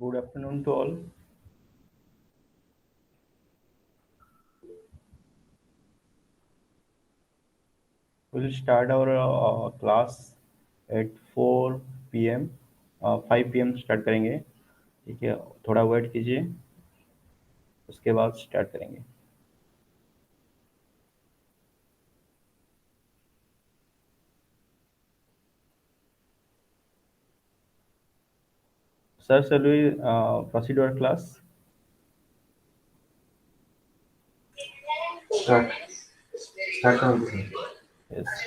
Good afternoon to all. We'll start our class at 4 p.m. 5 p.m. Start करेंगे. ठीक है, थोड़ा वेट कीजिए, उसके बाद स्टार्ट करेंगे. Sir, shall we proceed our class? Start start करो तुम। Yes.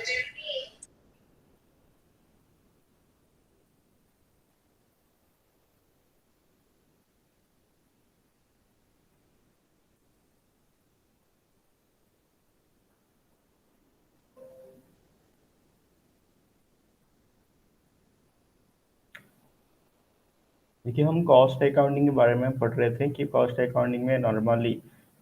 देखिए, हम कॉस्ट अकाउंटिंग के बारे में पढ़ रहे थे कि कॉस्ट अकाउंटिंग में नॉर्मली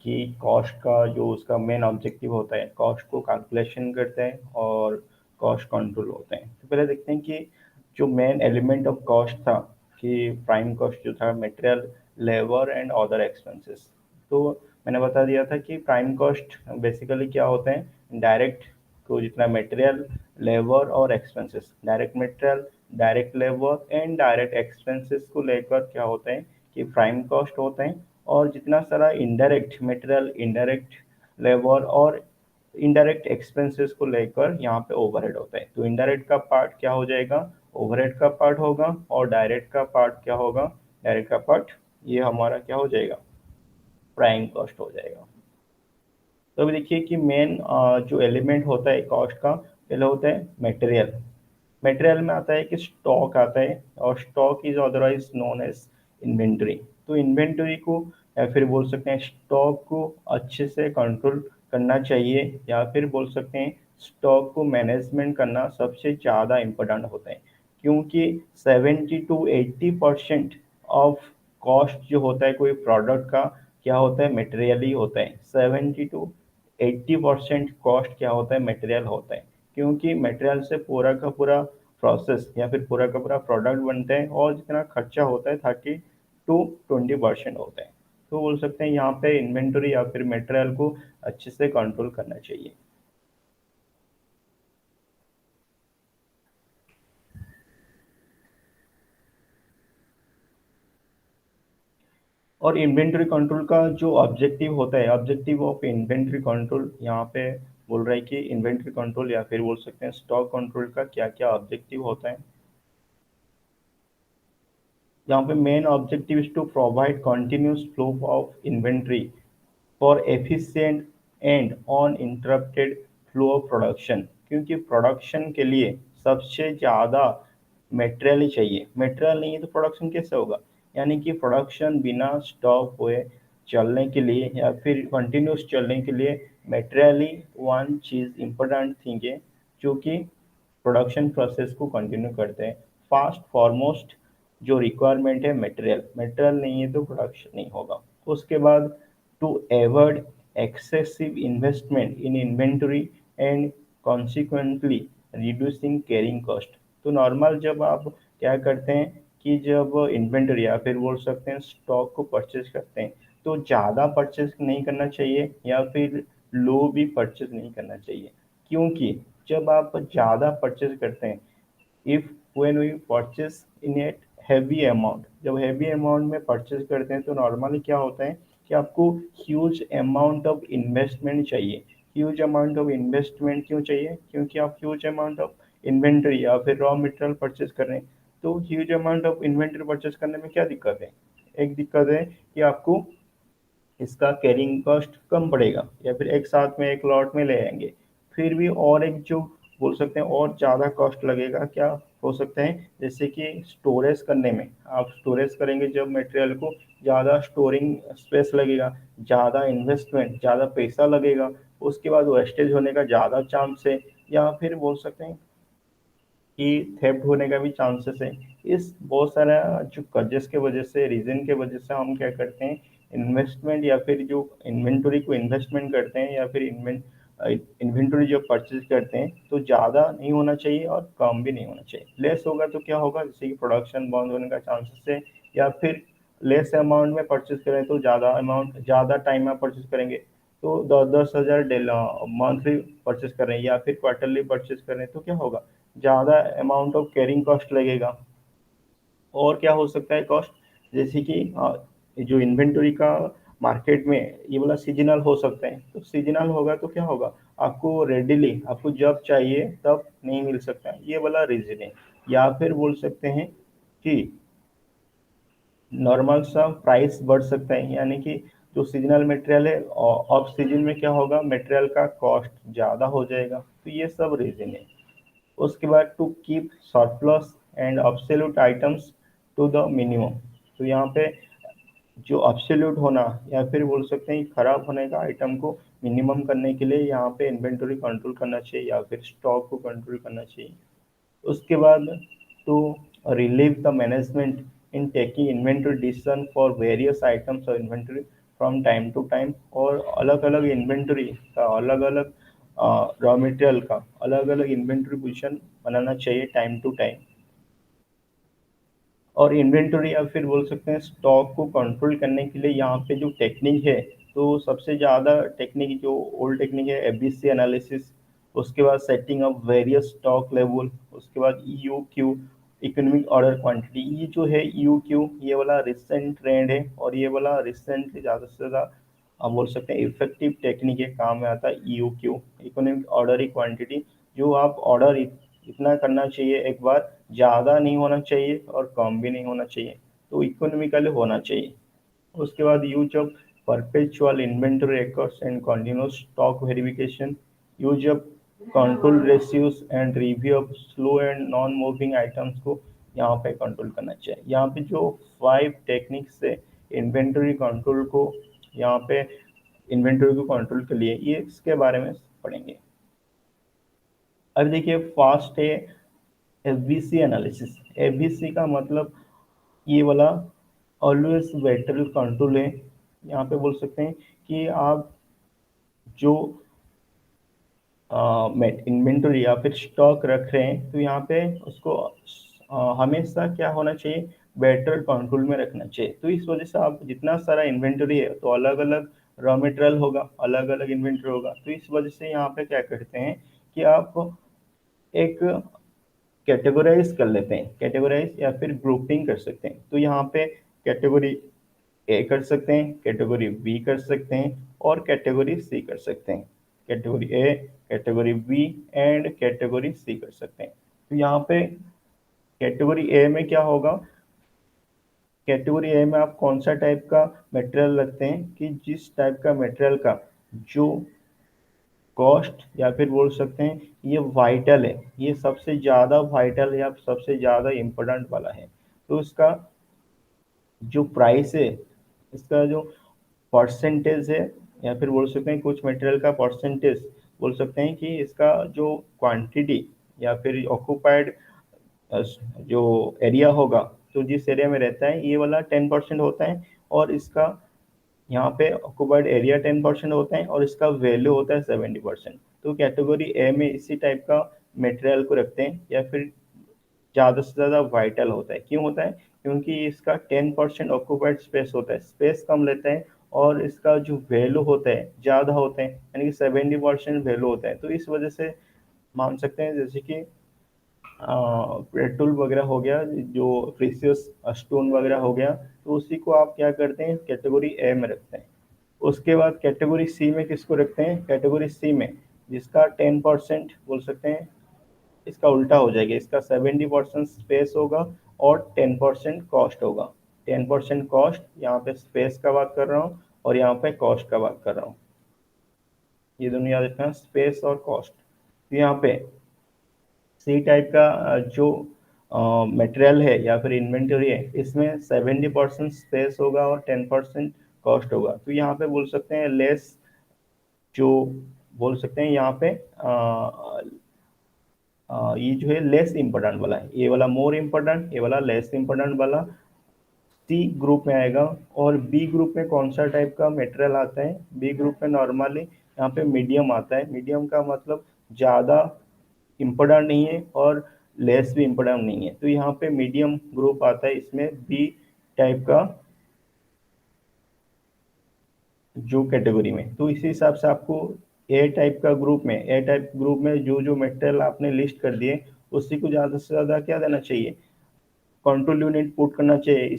कि कॉस्ट का जो उसका मेन ऑब्जेक्टिव होता है, कॉस्ट को कैलकुलेशन करते हैं और कॉस्ट कंट्रोल होते हैं. तो पहले देखते हैं कि जो मेन एलिमेंट ऑफ कॉस्ट था कि प्राइम कॉस्ट जो था material, labour and other expenses. तो मैंने बता दिया था कि प्राइम कॉस्ट बेसिकली क्या होते हैं, डायरेक्ट को जितना मटेरियल, लेबर और expenses, direct material, direct labour and direct expenses को लेकर क्या होते हैं कि प्राइम कॉस्ट होते हैं. और जितना सारा इनडायरेक्ट मटेरियल, इनडायरेक्ट लेबर और इनडायरेक्ट एक्सपेंसेस को लेकर यहाँ पे ओवरहेड होता है. तो इनडायरेक्ट का पार्ट क्या हो जाएगा, ओवरहेड का पार्ट होगा, और डायरेक्ट का पार्ट क्या होगा, डायरेक्ट का पार्ट ये हमारा क्या हो जाएगा, प्राइम कॉस्ट हो जाएगा. तो अभी देखिए कि मेन जो एलिमेंट होता है कॉस्ट का, पहले होता है मटेरियल. मटेरियल में आता है कि स्टॉक आता है, और stock is otherwise known as inventory. तो इन्वेंटरी को या फिर बोल सकते हैं स्टॉक को अच्छे से कंट्रोल करना चाहिए, या फिर बोल सकते हैं स्टॉक को मैनेजमेंट करना सबसे ज़्यादा इम्पोर्टेंट होता है. क्योंकि 70 to 80% ऑफ कॉस्ट जो होता है कोई प्रोडक्ट का क्या होता है, मटेरियल ही होता है. 70 to 80% कॉस्ट क्या होता है, मटेरियल होता है. क्योंकि मटेरियल से पूरा का पूरा प्रोसेस या फिर पूरा का पूरा प्रोडक्ट बनते हैं, और जितना खर्चा होता है 30 to 20% होता है. तो बोल सकते हैं यहाँ पे इन्वेंटरी या फिर मटेरियल को अच्छे से कंट्रोल करना चाहिए. और इन्वेंटरी कंट्रोल का जो ऑब्जेक्टिव होता है, ऑब्जेक्टिव ऑफ इन्वेंटरी कंट्रोल यहाँ पे बोल रहा है कि इन्वेंटरी कंट्रोल या फिर बोल सकते हैं स्टॉक कंट्रोल का क्या क्या ऑब्जेक्टिव होता है. यहाँ पे main objective is to provide continuous flow of inventory for efficient and uninterrupted flow of production. क्योंकि प्रोडक्शन के लिए सबसे ज़्यादा मटेरियल ही चाहिए. मटेरियल नहीं है तो प्रोडक्शन कैसे होगा. यानी कि प्रोडक्शन बिना स्टॉप हुए चलने के लिए या फिर कंटिन्यूस चलने के लिए मटेरियल ही वन चीज़ इम्पोर्टेंट थिंग है जो कि प्रोडक्शन प्रोसेस को कंटिन्यू करते हैं. फास्ट फॉरमोस्ट जो रिक्वायरमेंट है मटेरियल, मटेरियल नहीं है तो प्रोडक्शन नहीं होगा. उसके बाद to avoid excessive investment in inventory and consequently reducing carrying cost. तो नॉर्मल जब आप क्या करते हैं कि जब इन्वेंटरी या फिर बोल सकते हैं स्टॉक को परचेज करते हैं, तो ज़्यादा परचेज नहीं करना चाहिए या फिर लो भी परचेज नहीं करना चाहिए. क्योंकि जब आप ज़्यादा परचेज करते हैं, if when we purchase in a heavy amount, जब हैवी अमाउंट में परचेज करते हैं तो नॉर्मली क्या होता है कि आपको ह्यूज अमाउंट ऑफ इन्वेस्टमेंट चाहिए. ह्यूज अमाउंट ऑफ इन्वेस्टमेंट क्यों चाहिए, क्योंकि आप ह्यूज अमाउंट ऑफ इन्वेंटरी या फिर रॉ मटेरियल परचेज कर रहे हैं. तो huge amount of inventory purchase करने में क्या दिक्कत है, एक दिक्कत है कि आपको इसका कैरिंग कॉस्ट कम पड़ेगा, या फिर एक साथ में एक लॉट में ले आएंगे. फिर भी और एक जो बोल सकते हैं और ज़्यादा कॉस्ट लगेगा, क्या हो सकता है, जैसे कि स्टोरेज करने में. आप स्टोरेज करेंगे जब मटेरियल को, ज़्यादा स्टोरिंग स्पेस लगेगा, ज़्यादा इन्वेस्टमेंट, ज़्यादा पैसा लगेगा. उसके बाद वेस्टेज होने का ज़्यादा चांस है, या फिर बोल सकते हैं कि थेफ्ट होने का भी चांसेस है. इस बहुत सारा जो कर्जेस के वजह से, रीजन के वजह से हम क्या करते हैं, इन्वेस्टमेंट या फिर जो इन्वेंटरी को इन्वेस्टमेंट करते हैं या फिर इन्वेंटरी जो परचेज करते हैं, तो ज़्यादा नहीं होना चाहिए और कम भी नहीं होना चाहिए. लेस होगा तो क्या होगा, जैसे कि प्रोडक्शन बंद होने का चांसेस है, या फिर लेस अमाउंट में परचेज करें तो ज़्यादा अमाउंट, ज़्यादा टाइम में परचेज करेंगे तो 10,000 मंथली परचेज करें या फिर क्वार्टरली परचेज करें तो क्या होगा, ज़्यादा अमाउंट ऑफ कैरिंग कॉस्ट लगेगा। और क्या हो सकता है कॉस्ट, जैसे कि जो इन्वेंटरी का मार्केट में ये वाला सीजनल हो सकता है, तो सीजनल होगा तो क्या होगा, आपको रेडिली आपको जब चाहिए तब नहीं मिल सकता है, ये वाला रीजन है। या फिर बोल सकते हैं कि नॉर्मल सा प्राइस बढ़ सकता है, यानी कि जो सीजनल मटेरियल है ऑफ सीजन में क्या होगा, मटेरियल का कॉस्ट ज़्यादा हो जाएगा, तो ये सब रीजन है। उसके बाद to keep surplus and absolute items to the minimum, तो यहाँ पे जो अब्सोल्यूट होना या फिर बोल सकते हैं खराब होने का आइटम को मिनिमम करने के लिए यहाँ पे इन्वेंटरी कंट्रोल करना चाहिए या फिर स्टॉक को कंट्रोल करना चाहिए। उसके बाद to relieve the management in taking inventory decision for various items और inventory from time to time, और अलग अलग इन्वेंटरी का अलग अलग रॉ मटेरियल का अलग अलग इन्वेंटरी पोजिशन बनाना चाहिए टाइम टू टाइम। और इन्वेंटरी या फिर बोल सकते हैं स्टॉक को कंट्रोल करने के लिए यहाँ पे जो टेक्निक है, तो सबसे ज़्यादा टेक्निक जो ओल्ड टेक्निक है एबीसी एनालिसिस, उसके बाद setting up various stock level, उसके बाद ईयू इकोनॉमिक ऑर्डर क्वांटिटी। ये जो है ईयू ये वाला रिसेंट ट्रेंड है, और ये वाला रिसेंटली ज़्यादा से ज़्यादा आप बोल सकते हैं इफेक्टिव टेक्निक है, काम में आता है ईयू इकोनॉमिक ऑर्डर क्वांटिटी। जो आप ऑर्डर इतना करना चाहिए एक बार, ज़्यादा नहीं होना चाहिए और कम भी नहीं होना चाहिए, तो इकोनॉमिकली होना चाहिए। उसके बाद use of perpetual inventory records and continuous stock verification, use of control ratios and review of slow and non moving items को यहाँ पे कंट्रोल करना चाहिए। यहाँ पे जो 5 टेक्निक्स से इन्वेंटरी कंट्रोल को यहाँ पे इन्वेंटरी को कंट्रोल के लिए, ये इसके बारे में पढ़ेंगे। अब देखिए फास्ट है एफबीसी एनालिसिस। एफबीसी का मतलब ये वाला ऑलवेज बेटर कंट्रोल है। यहाँ पे बोल सकते हैं कि आप जो इन्वेंटरी या फिर स्टॉक रख रहे हैं, तो यहाँ पे उसको हमेशा क्या होना चाहिए, बेटर कंट्रोल में रखना चाहिए। तो इस वजह से आप जितना सारा इन्वेंटरी है तो अलग अलग रॉ मटेरियल होगा, अलग अलग इन्वेंटरी होगा, तो इस वजह से यहाँ पे क्या करते हैं कि आप एक कैटेगराइज कर लेते हैं, कैटेगराइज या फिर ग्रुपिंग कर सकते हैं। तो यहाँ पे कैटेगरी ए कर सकते हैं, कैटेगरी बी कर सकते हैं और कैटेगरी सी कर सकते हैं। Category A, category B and category C कर सकते हैं। तो यहाँ पे कैटेगरी ए में क्या होगा, कैटेगरी ए में आप कौन सा टाइप का मटेरियल रखते हैं कि जिस टाइप का मटेरियल का जो कॉस्ट या फिर बोल सकते हैं ये वाइटल है, ये सबसे ज़्यादा वाइटल या सबसे ज़्यादा इम्पोर्टेंट वाला है, तो इसका जो प्राइस है, इसका जो परसेंटेज है, या फिर बोल सकते हैं कुछ मटेरियल का परसेंटेज, बोल सकते हैं कि इसका जो क्वांटिटी या फिर ऑक्यूपाइड जो एरिया होगा, तो जिस एरिया में रहता है ये वाला 10% होता है, और इसका यहाँ पे ऑक्यूपाइड एरिया 10% होता है और इसका वैल्यू होता है 70%। तो कैटेगरी ए में इसी टाइप का मटेरियल को रखते हैं, या फिर ज़्यादा से ज़्यादा वाइटल होता है। क्यों होता है, क्योंकि इसका 10% ऑक्यूपाइड स्पेस होता है, स्पेस कम लेता है, और इसका जो वैल्यू होता है ज़्यादा होता है, यानी कि 70% वैल्यू होता है। तो इस वजह से मान सकते हैं जैसे कि पेट्रोल वगैरह हो गया, जो प्रीशियस स्टोन वगैरह हो गया, तो उसी को आप क्या करते हैं कैटेगरी ए में रखते हैं। उसके बाद कैटेगरी सी में किसको रखते हैं, कैटेगरी सी में जिसका 10% बोल सकते हैं, इसका उल्टा हो जाएगा, इसका 70% स्पेस होगा और 10% कॉस्ट होगा। 10% कॉस्ट, यहाँ पे स्पेस का बात कर रहा हूँ और यहाँ पे कॉस्ट का बात कर रहा हूँ, ये दोनों याद रखना, स्पेस और कॉस्ट। तो यहाँ पे सी टाइप का जो मटेरियल है या फिर इन्वेंटरी है, इसमें 70% स्पेस होगा और 10% कॉस्ट होगा। तो यहाँ पे बोल सकते हैं लेस, जो बोल सकते हैं यहाँ पे ये जो है लेस इम्पोर्टेंट वाला है, ये वाला मोर इम्पोर्टेंट, ये वाला लेस इम्पोर्टेंट वाला सी ग्रुप में आएगा। और बी ग्रुप में कौन सा टाइप का मटेरियल आता है, बी ग्रुप में नॉर्मली यहाँ पे मीडियम आता है। मीडियम का मतलब ज़्यादा इम्पोर्टेंट नहीं है और लेस भी इम्पोर्टेंट नहीं है, तो यहाँ पे मीडियम ग्रुप आता है, इसमें बी टाइप का जो कैटेगरी में। तो इसी हिसाब से आपको ए टाइप ग्रुप में जो जो मटेरियल आपने लिस्ट कर दिए उसी को ज़्यादा से ज़्यादा क्या देना चाहिए, कंट्रोल यूनिट पुट करना चाहिए।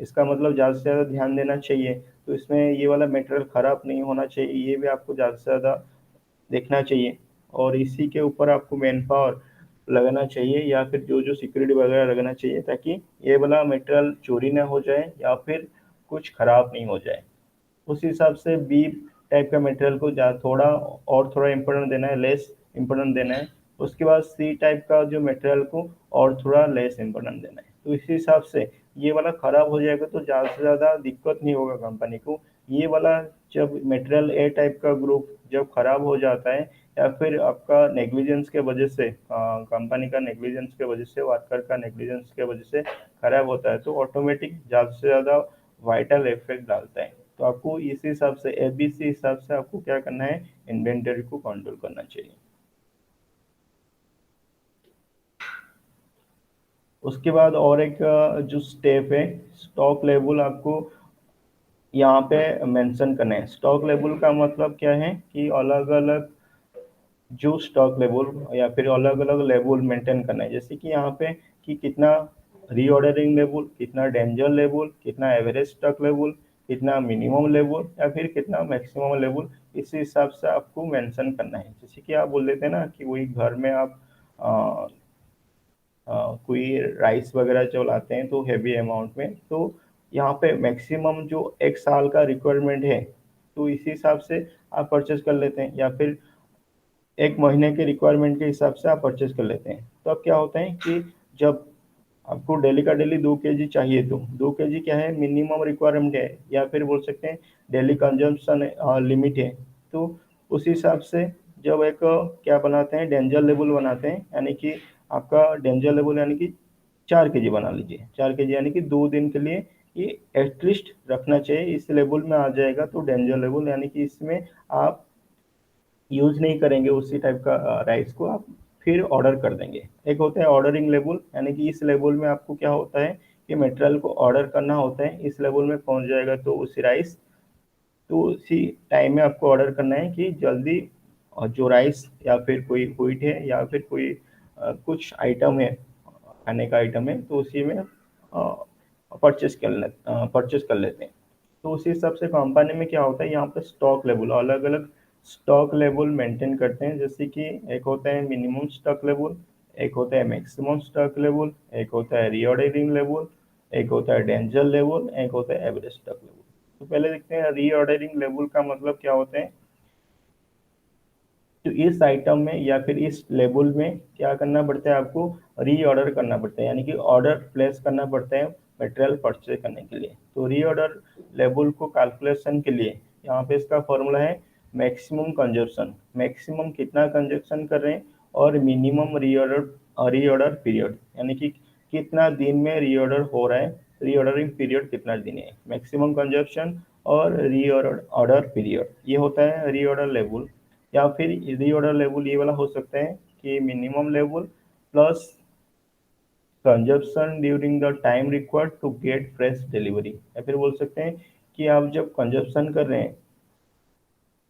इसका मतलब ज़्यादा से ज़्यादा ध्यान देना चाहिए। तो इसमें ये वाला मटेरियल ख़राब नहीं होना चाहिए, ये भी आपको ज़्यादा से ज़्यादा देखना चाहिए। और इसी के ऊपर आपको मैन पावर लगाना चाहिए या फिर जो जो सिक्योरिटी वगैरह लगाना चाहिए, ताकि ये वाला मटेरियल चोरी ना हो जाए या फिर कुछ ख़राब नहीं हो जाए। उस हिसाब से बी टाइप का मटेरियल को थोड़ा और थोड़ा इम्पोर्टेंट देना है, लेस इम्पोर्टेंट देना है। उसके बाद सी टाइप का जो मटेरियल को और थोड़ा लेस इम्पोर्टेंट देना है। तो इसी हिसाब से ये वाला खराब हो जाएगा तो ज़्यादा से ज़्यादा दिक्कत नहीं होगा कंपनी को। ये वाला जब मटेरियल ए टाइप का ग्रुप जब खराब हो जाता है या फिर आपका नेग्लिजेंस के वजह से, कंपनी का नेग्लिजेंस के वजह से, वर्कर का नेग्लिजेंस के वजह से खराब होता है, तो ऑटोमेटिक ज़्यादा से ज़्यादा वाइटल इफेक्ट डालता है। तो आपको इस हिसाब से एबीसी हिसाब से आपको क्या करना है, इन्वेंटरी को कंट्रोल करना चाहिए। उसके बाद और एक जो स्टेप है, स्टॉक लेवल आपको यहाँ पे मेंशन करना है। स्टॉक लेवल का मतलब क्या है कि अलग अलग जो स्टॉक लेवल या फिर अलग अलग लेवल मेंटेन करना है। जैसे कि यहाँ पे कि कितना रीऑर्डरिंग लेवल, कितना डेंजर लेवल, कितना एवरेज स्टॉक लेवल, कितना मिनिमम लेवल या फिर कितना मैक्सिमम लेवल, इस हिसाब से आपको मेंशन करना है। जैसे कि आप बोल देते हैं ना कि वही घर में आप कोई राइस वगैरह चलाते हैं तो हैवी अमाउंट में, तो यहाँ पे मैक्सिमम जो एक साल का रिक्वायरमेंट है तो इसी हिसाब से आप परचेज कर लेते हैं, या फिर एक महीने के रिक्वायरमेंट के हिसाब से आप परचेज कर लेते हैं। तो अब क्या होता है कि जब आपको डेली का डेली 2 kg चाहिए तो 2 kg क्या है, मिनिमम रिक्वायरमेंट है या फिर बोल सकते हैं डेली कंजम्पशन लिमिट है। तो उस हिसाब से जब एक क्या बनाते हैं, डेंजर लेवल बनाते हैं, यानी कि आपका डेंजर लेवल यानी कि 4 kg बना लीजिए। 4 kg यानी कि 2 दिन के लिए ये एटलीस्ट रखना चाहिए। इस लेवल में आ जाएगा तो डेंजर लेवल, यानी कि इसमें आप यूज नहीं करेंगे उसी टाइप का राइस को, आप फिर ऑर्डर कर देंगे। एक होता है ऑर्डरिंग लेवल, यानी कि इस लेवल में आपको क्या होता है कि मटेरियल को ऑर्डर करना होता है, इस लेवल में पहुंच जाएगा तो उसी राइस, तो उसी टाइम में आपको ऑर्डर करना है कि जल्दी जो राइस या फिर कोई व्हीट है या फिर कोई कुछ आइटम है, खाने का आइटम है, तो उसी में परचेज कर लेते हैं। तो उसी हिसाब से कंपनी में क्या होता है, यहाँ पे स्टॉक लेवल, अलग अलग स्टॉक लेवल मेंटेन करते हैं। जैसे कि एक होता है मिनिमम स्टॉक लेवल, एक होता है मैक्सिमम स्टॉक लेवल, एक होता है रीऑर्डरिंग लेवल, एक होता है डेंजर लेवल, एक होता है एवरेज स्टॉक लेवल। तो पहले देखते हैं रीऑर्डरिंग लेवल का मतलब क्या होता है। तो इस आइटम में या फिर इस लेबल में क्या करना पड़ता है, आपको रीऑर्डर करना पड़ता है, यानी कि ऑर्डर प्लेस करना पड़ता है मटेरियल परचेज करने के लिए। तो रीऑर्डर लेबल को कैलकुलेशन के लिए यहाँ पे इसका फॉर्मूला है मैक्सिमम कंजप्शन, मैक्सिमम कितना कंजप्शन कर रहे हैं, और मिनिमम रीऑर्डर रीऑर्डर पीरियड, यानी कि कितना दिन में रीऑर्डर हो रहा है, रीऑर्डरिंग पीरियड कितना दिन है, मैक्सिमम कंजप्शन और रीऑर्डर ऑर्डर पीरियड, ये होता है रीऑर्डर लेवल। या फिर रीऑर्डर लेवल ये वाला हो सकता है कि minimum level plus consumption during the time required to get fresh delivery. या फिर बोल सकते हैं कि आप जब कंजप्शन कर रहे हैं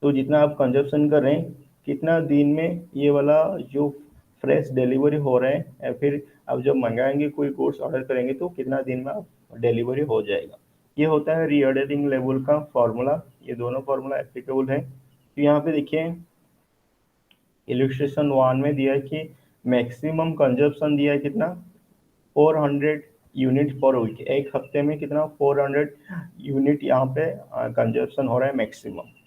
तो जितना आप कंजप्शन कर रहे हैं कितना दिन में ये वाला जो फ्रेश डिलीवरी हो रहा है, या फिर आप जब मंगाएंगे कोई गुड्स ऑर्डर करेंगे तो कितना दिन में आप डिलीवरी हो जाएगा। ये होता है रीऑर्डरिंग लेवल का फॉर्मूला। ये दोनों फॉर्मूला एप्लीकेबल है। तो यहाँ पे देखिए इलस्ट्रेशन 1 में दिया है कि मैक्सिमम कंजप्शन दिया है कितना, 400 यूनिट पर वीक, एक हफ्ते में कितना 400 यूनिट यहाँ पे कंजप्शन हो रहा है मैक्सिमम।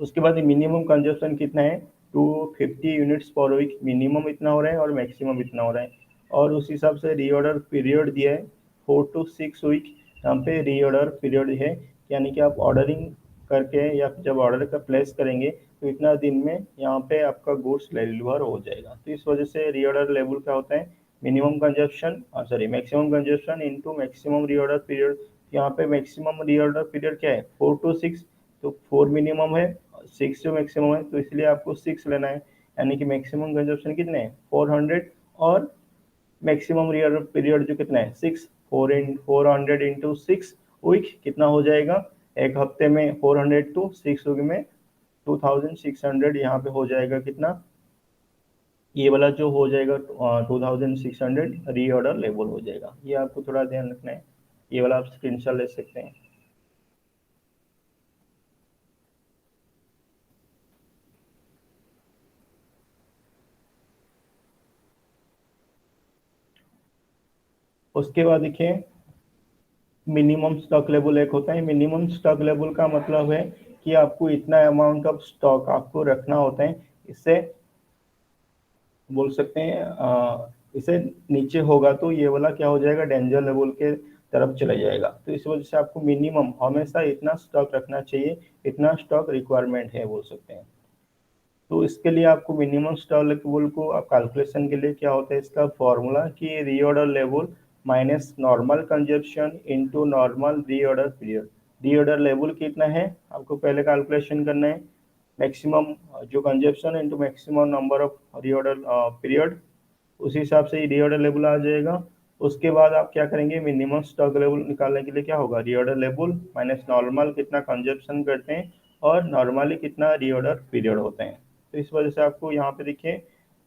उसके बाद मिनिमम कंजप्शन कितना है, 250 यूनिट्स पर वीक, मिनिमम इतना हो रहा है और मैक्सिमम इतना हो रहा है। और उस हिसाब से रीऑर्डर पीरियड दिया है 4 to 6 वीक, यहाँ पे रीऑर्डर पीरियड है, यानी कि आप ऑर्डरिंग करके या जब ऑर्डर का प्लेस करेंगे तो इतना दिन में यहाँ पे आपका गुड्स डिलीवर हो जाएगा। तो इस वजह से रीऑर्डर लेवल क्या होता है, minimum consumption sorry maximum consumption into maximum reorder period. यहाँ पे मैक्सिमम रीऑर्डर पीरियड क्या है 4 to 6, तो 4 मिनिमम है, 6 जो मैक्सिमम है, तो इसलिए आपको 6 लेना है। यानी कि मैक्सिमम कंजप्शन कितने हैं 400, और मैक्सिमम रियल पीरियड जो कितना है 6, 400 इंटू 6 वीक कितना हो जाएगा एक हफ्ते में 400 टू 6 वीक में 2600 यहाँ पे हो जाएगा कितना, ये वाला जो हो जाएगा 2600 रीऑर्डर लेवल हो जाएगा। ये आपको थोड़ा ध्यान रखना है, ये वाला आप स्क्रीनशॉट ले सकते हैं। उसके बाद देखिए मिनिमम स्टॉक लेवल एक होता है। मिनिमम स्टॉक लेवल का मतलब है कि आपको इतना अमाउंट ऑफ स्टॉक आपको रखना होता है, इससे बोल सकते हैं इसे नीचे होगा तो ये वाला क्या हो जाएगा, डेंजर लेवल के तरफ चला जाएगा। तो इस वजह से आपको मिनिमम हमेशा इतना स्टॉक रखना चाहिए, इतना स्टॉक रिक्वायरमेंट है बोल सकते हैं। तो इसके लिए आपको मिनिमम स्टॉक लेवल को आप कैलकुलेशन के लिए क्या होता है इसका फॉर्मूला कि reorder level minus normal consumption into normal reorder period. Reorder level कितना है आपको पहले कैलकुलेशन करना है, मैक्सिमम जो consumption into maximum number of reorder period, उसी हिसाब से रीऑर्डर लेवल आ जाएगा। उसके बाद आप क्या करेंगे, मिनिमम स्टॉक लेवल निकालने के लिए क्या होगा, रीऑर्डर लेवल माइनस नॉर्मल कितना कंजप्शन करते हैं और नॉर्मली कितना रीऑर्डर पीरियड होते हैं। तो इस वजह से आपको यहाँ पे देखिए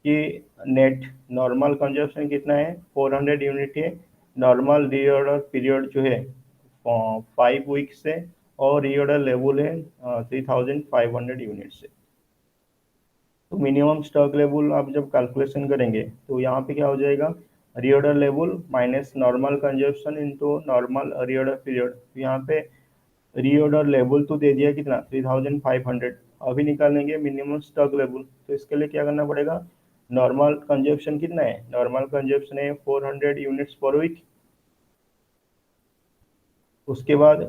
कि नेट नॉर्मल कंजप्शन कितना है 400 यूनिट है, नॉर्मल रीऑर्डर पीरियड जो है 5 वीक्स है, और रीऑर्डर लेवल है 3500 यूनिट से। तो मिनिमम स्टॉक लेवल आप जब कैलकुलेशन करेंगे तो यहाँ पे क्या हो जाएगा, reorder level minus normal consumption into normal reorder period. तो यहाँ पे रीऑर्डर लेवल तो दे दिया कितना 3500, अभी निकालेंगे मिनिमम स्टॉक लेवल। तो इसके लिए क्या करना पड़ेगा, नॉर्मल कंजप्शन कितना है, नॉर्मल कंजप्शन है 400 यूनिट्स पर वीक। उसके बाद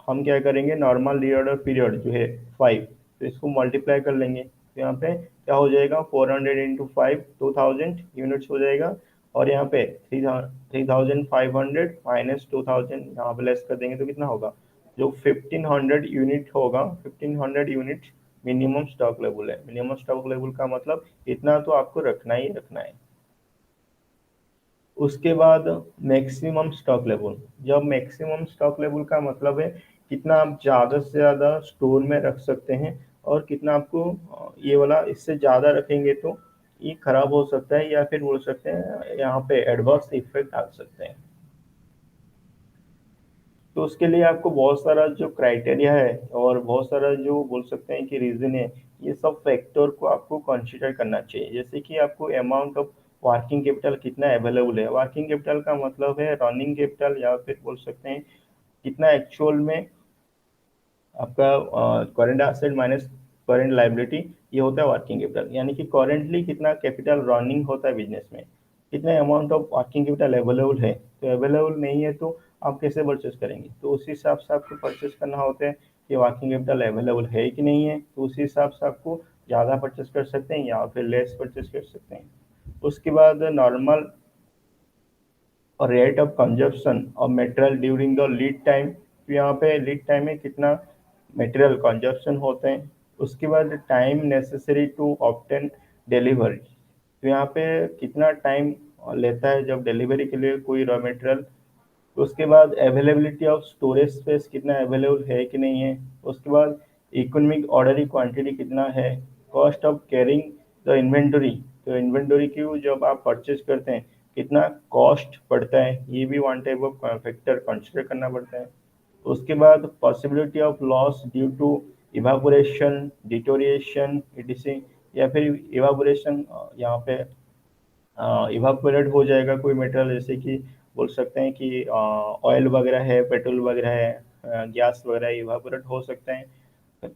हम क्या करेंगे, नॉर्मल रीऑर्डर पीरियड जो है 5, तो इसको मल्टीप्लाई कर लेंगे। तो यहाँ पे क्या हो जाएगा 400 इंटू 5 2000 यूनिट्स हो जाएगा, और यहाँ पे 3500 माइनस 2000 यहाँ पे लेस कर देंगे तो कितना होगा, जो 1500 यूनिट होगा, 1500 यूनिट मिनिमम स्टॉक लेवल है। मिनिमम स्टॉक लेवल का मतलब इतना तो आपको रखना ही रखना है। उसके बाद मैक्सिमम स्टॉक लेवल, जब मैक्सिमम स्टॉक लेवल का मतलब है कितना आप ज़्यादा से ज़्यादा स्टोर में रख सकते हैं, और कितना आपको ये वाला इससे ज़्यादा रखेंगे तो ये खराब हो सकता है, या फिर बोल सकते हैं यहाँ पे एडवर्स इफेक्ट आ सकते हैं। तो उसके लिए आपको बहुत सारा जो क्राइटेरिया है और बहुत सारा जो बोल सकते हैं कि रीजन है, ये सब फैक्टर को आपको कंसीडर करना चाहिए। जैसे कि आपको अमाउंट ऑफ वर्किंग कैपिटल कितना अवेलेबल है, वर्किंग कैपिटल का मतलब है रनिंग कैपिटल, या फिर बोल सकते हैं कितना एक्चुअल में आपका current asset minus current liability, ये होता है वर्किंग कैपिटल। यानी कि करेंटली कितना कैपिटल रनिंग होता है बिजनेस में, कितना amount of working capital available है। तो अवेलेबल नहीं है तो आप कैसे परचेस करेंगे, तो उसी हिसाब से आपको परचेस करना होता है कि वर्किंग कैपिटल अवेलेबल है कि नहीं है। तो उसी हिसाब से आपको ज़्यादा परचेस कर सकते हैं या फिर लेस परचेस कर सकते हैं। उसके बाद नॉर्मल और rate of consumption of material during the lead time, तो यहाँ पे लीड टाइम में कितना मटेरियल कंजप्शन होते हैं। उसके बाद time necessary to obtain delivery, तो यहाँ पे कितना टाइम लेता है जब डिलीवरी के लिए कोई रॉ मटेरियल। उसके बाद अवेलेबिलिटी ऑफ स्टोरेज स्पेस कितना अवेलेबल है कि नहीं है। उसके बाद इकोनॉमिक ऑर्डर क्वांटिटी कितना है, cost of carrying the inventory, तो इन्वेंटरी की जब आप परचेज करते हैं कितना कॉस्ट पड़ता है, ये भी one type of factor consider करना पड़ता है। उसके बाद possibility of loss due to evaporation deterioration etc, या फिर इवापोरेशन यहाँ पे इवापोरेट हो जाएगा कोई मटेरियल, जैसे कि बोल सकते हैं कि ऑयल वगैरह है, पेट्रोल वगैरह है, गैस वगैरह इवापोरेट हो सकते हैं,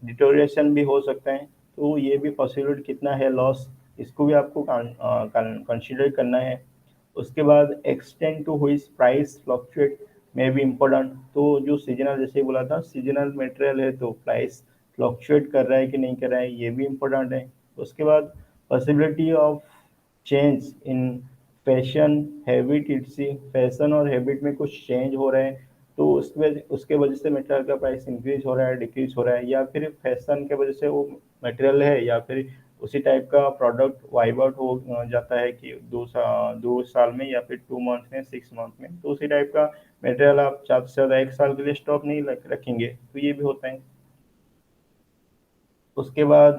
डिटोरिएशन भी हो सकते हैं। तो ये भी पॉसिबिलिटी कितना है लॉस, इसको भी आपको कंसिडर करना है। उसके बाद extent to which price fluctuate में भी इम्पोर्टेंट, तो जो सीजनल जैसे बोला था सीजनल मटेरियल है तो प्राइस फ्लक्चुएट कर रहा है कि नहीं कर रहा है, ये भी इम्पोर्टेंट है। उसके बाद possibility of change in fashion habit, etc fashion और हैबिट में कुछ चेंज हो रहा है तो उसके वजह से मटेरियल का प्राइस इंक्रीज हो रहा है डिक्रीज हो रहा है, या फिर फैशन के वजह से वो मटेरियल है या फिर उसी टाइप का प्रोडक्ट वाइब आउट हो जाता है कि 2 साल में या फिर 2 मंथ में 6 मंथ में, तो उसी टाइप का मटेरियल आप ज़्यादा से ज़्यादा 1 साल के लिए स्टॉक नहीं रखेंगे, तो ये भी होता है। उसके बाद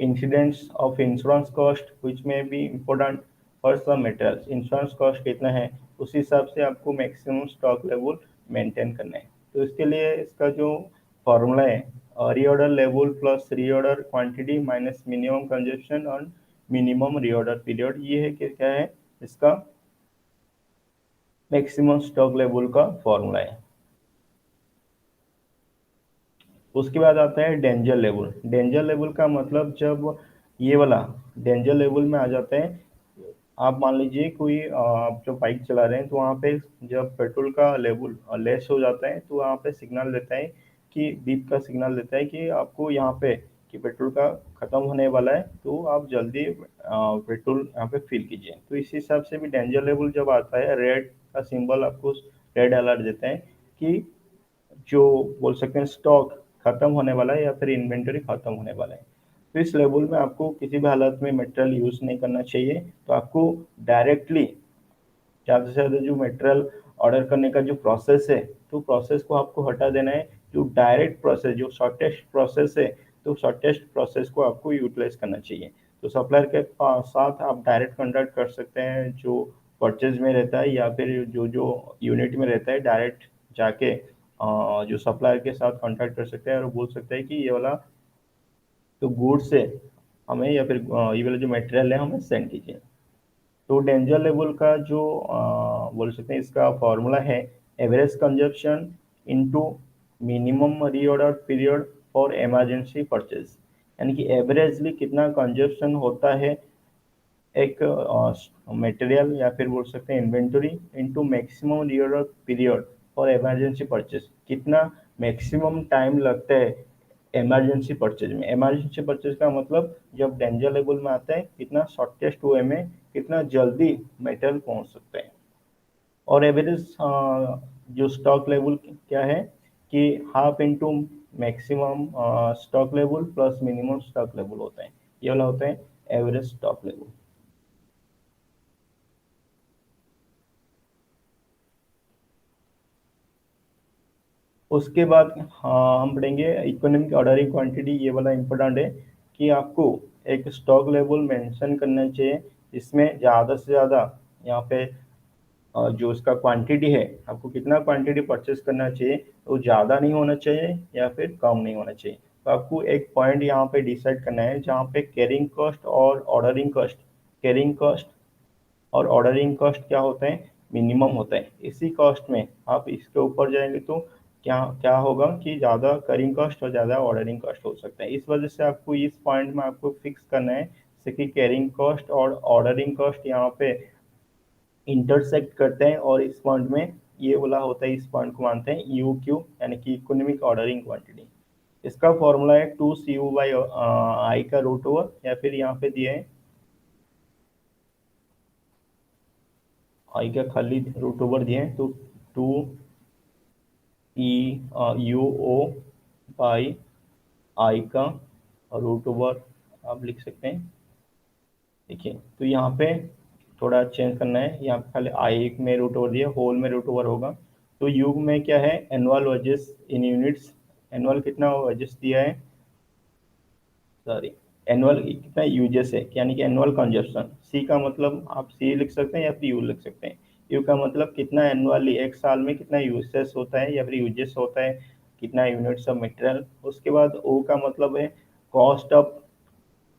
incidents of insurance cost which may be important for some materials. Insurance cost कितना है उस हिसाब से आपको मैक्सिमम स्टॉक लेवल मेंटेन करना है। तो इसके लिए इसका जो फॉर्मूला है, reorder level plus reorder quantity minus minimum consumption और मिनिमम रीऑर्डर पीरियड, ये है कि क्या है इसका मैक्सिमम स्टॉक लेवल का फॉर्मूला है। उसके बाद आता है डेंजर लेवल। डेंजर लेवल का मतलब जब ये वाला डेंजर लेवल में आ जाते हैं, आप मान लीजिए कोई आप जो बाइक चला रहे हैं तो वहाँ पे जब पेट्रोल का लेवल लेस हो जाता है तो वहाँ पे सिग्नल देता है कि बीप का सिग्नल देता है कि आपको यहाँ पे कि पेट्रोल का ख़त्म होने वाला है, तो आप जल्दी पेट्रोल यहाँ पे फिल कीजिए। तो इस हिसाब से भी डेंजर लेवल जब आता है, रेड का सिंबल आपको रेड अलर्ट देता है कि जो बोल सकते हैं स्टॉक खत्म होने वाला है या फिर इन्वेंटरी खत्म होने वाला है। तो इस लेवल में आपको किसी भी हालत में मटेरियल यूज नहीं करना चाहिए। तो आपको डायरेक्टली ज़्यादा से ज़्यादा जो मटेरियल ऑर्डर करने का जो प्रोसेस है, तो प्रोसेस को आपको हटा देना है। जो डायरेक्ट प्रोसेस, जो शॉर्टेस्ट प्रोसेस है, तो शॉर्टेस्ट प्रोसेस को आपको यूटिलाइज करना चाहिए। तो सप्लायर के साथ आप डायरेक्ट कॉन्टैक्ट कर सकते हैं, जो परचेज में रहता है या फिर जो जो यूनिट में रहता है, डायरेक्ट जाके जो सप्लायर के साथ कांटेक्ट कर सकते हैं और बोल सकते हैं कि ये वाला तो गुड्स है हमें, या फिर ये वाला जो मटेरियल है हमें सेंड कीजिए। तो डेंजर लेवल का जो बोल सकते हैं इसका फॉर्मूला है average consumption into minimum reorder period for emergency purchase. यानी कि एवरेजली कितना कंजप्शन होता है एक मटेरियल या फिर बोल सकते हैं inventory into maximum reorder period और इमरजेंसी परचेज, कितना मैक्सिमम टाइम लगता है इमरजेंसी परचेज में। इमरजेंसी परचेज का मतलब जब डेंजर लेवल में आता है कितना शॉर्टेस्ट वे में कितना जल्दी मेटेरियल पहुंच सकते हैं। और एवरेज जो स्टॉक लेवल क्या है कि half into maximum stock level plus minimum stock level होता है, ये वाला होता है एवरेज स्टॉक लेवल। उसके बाद हाँ हम पढ़ेंगे इकोनॉमिक ऑर्डरिंग क्वांटिटी। ये वाला इम्पोर्टेंट है कि आपको एक स्टॉक लेवल मेंशन करना चाहिए जिसमें ज़्यादा से ज़्यादा यहाँ पे जो उसका क्वांटिटी है, आपको कितना क्वांटिटी परचेस करना चाहिए, तो ज़्यादा नहीं होना चाहिए या फिर कम नहीं होना चाहिए। तो आपको एक पॉइंट यहाँ पे डिसाइड करना है जहाँ पे कैरिंग कॉस्ट और ऑर्डरिंग कॉस्ट, कैरिंग कॉस्ट और ऑर्डरिंग कॉस्ट क्या होता है, मिनिमम होता है। इसी कॉस्ट में आप इसके ऊपर जाएंगे तो क्या क्या होगा कि ज़्यादा करिंग कॉस्ट और ज़्यादा ऑर्डरिंग कॉस्ट हो सकता है। इस वजह से आपको इस पॉइंट में आपको फिक्स करना है जैसे कि कैरिंग कॉस्ट और ऑर्डरिंग कॉस्ट यहाँ पे इंटरसेक्ट करते हैं और इस पॉइंट में ये वाला होता है, इस पॉइंट को मानते हैं यू क्यू यानी कि इकोनॉमिक ऑर्डरिंग क्वांटिटी। इसका फॉर्मूला है 2 CU/I का रूट ओवर, या फिर यहाँ पे दिए है आई का खाली रूट ओवर दिए हैं, तो 2E/U/O/I का रूट ओवर आप लिख सकते हैं। देखिए तो यहाँ पे थोड़ा चेंज करना है, यहाँ पे खाली आई में रूट ओवर दिया, होल में रूट ओवर होगा। तो यू में क्या है annual wages in units, annual कितना वेजेस दिया है, सॉरी एनुअल कितना यूजेस है यानी कि एनुअल कंजप्शन। सी का मतलब आप सी लिख सकते हैं या फिर यू लिख सकते हैं। यू का मतलब कितना एनुअली एक साल में कितना यूजेस होता है या फिर यूजेस होता है, कितना यूनिट्स ऑफ मटेरियल। उसके बाद ओ का मतलब है cost of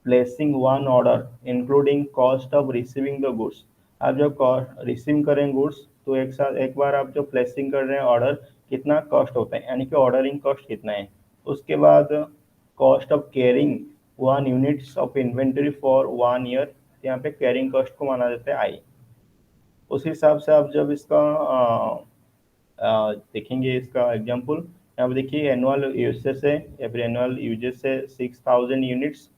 placing one order including cost of receiving the goods. आप जब रिसीव करें गुड्स तो एक साथ एक बार आप जो प्लेसिंग कर रहे हैं ऑर्डर, कितना कॉस्ट होता है यानी कि ऑर्डरिंग कॉस्ट कितना है। उसके बाद cost of carrying one units of inventory for 1 year, यहाँ पे कैरिंग कॉस्ट को माना जाता है आई। उस हिसाब से आप जब इसका देखेंगे इसका एग्जांपल, यहाँ पे देखिए एनुअल यूजेस है या फिर एनुअल यूजेस है 6000 यूनिट्स।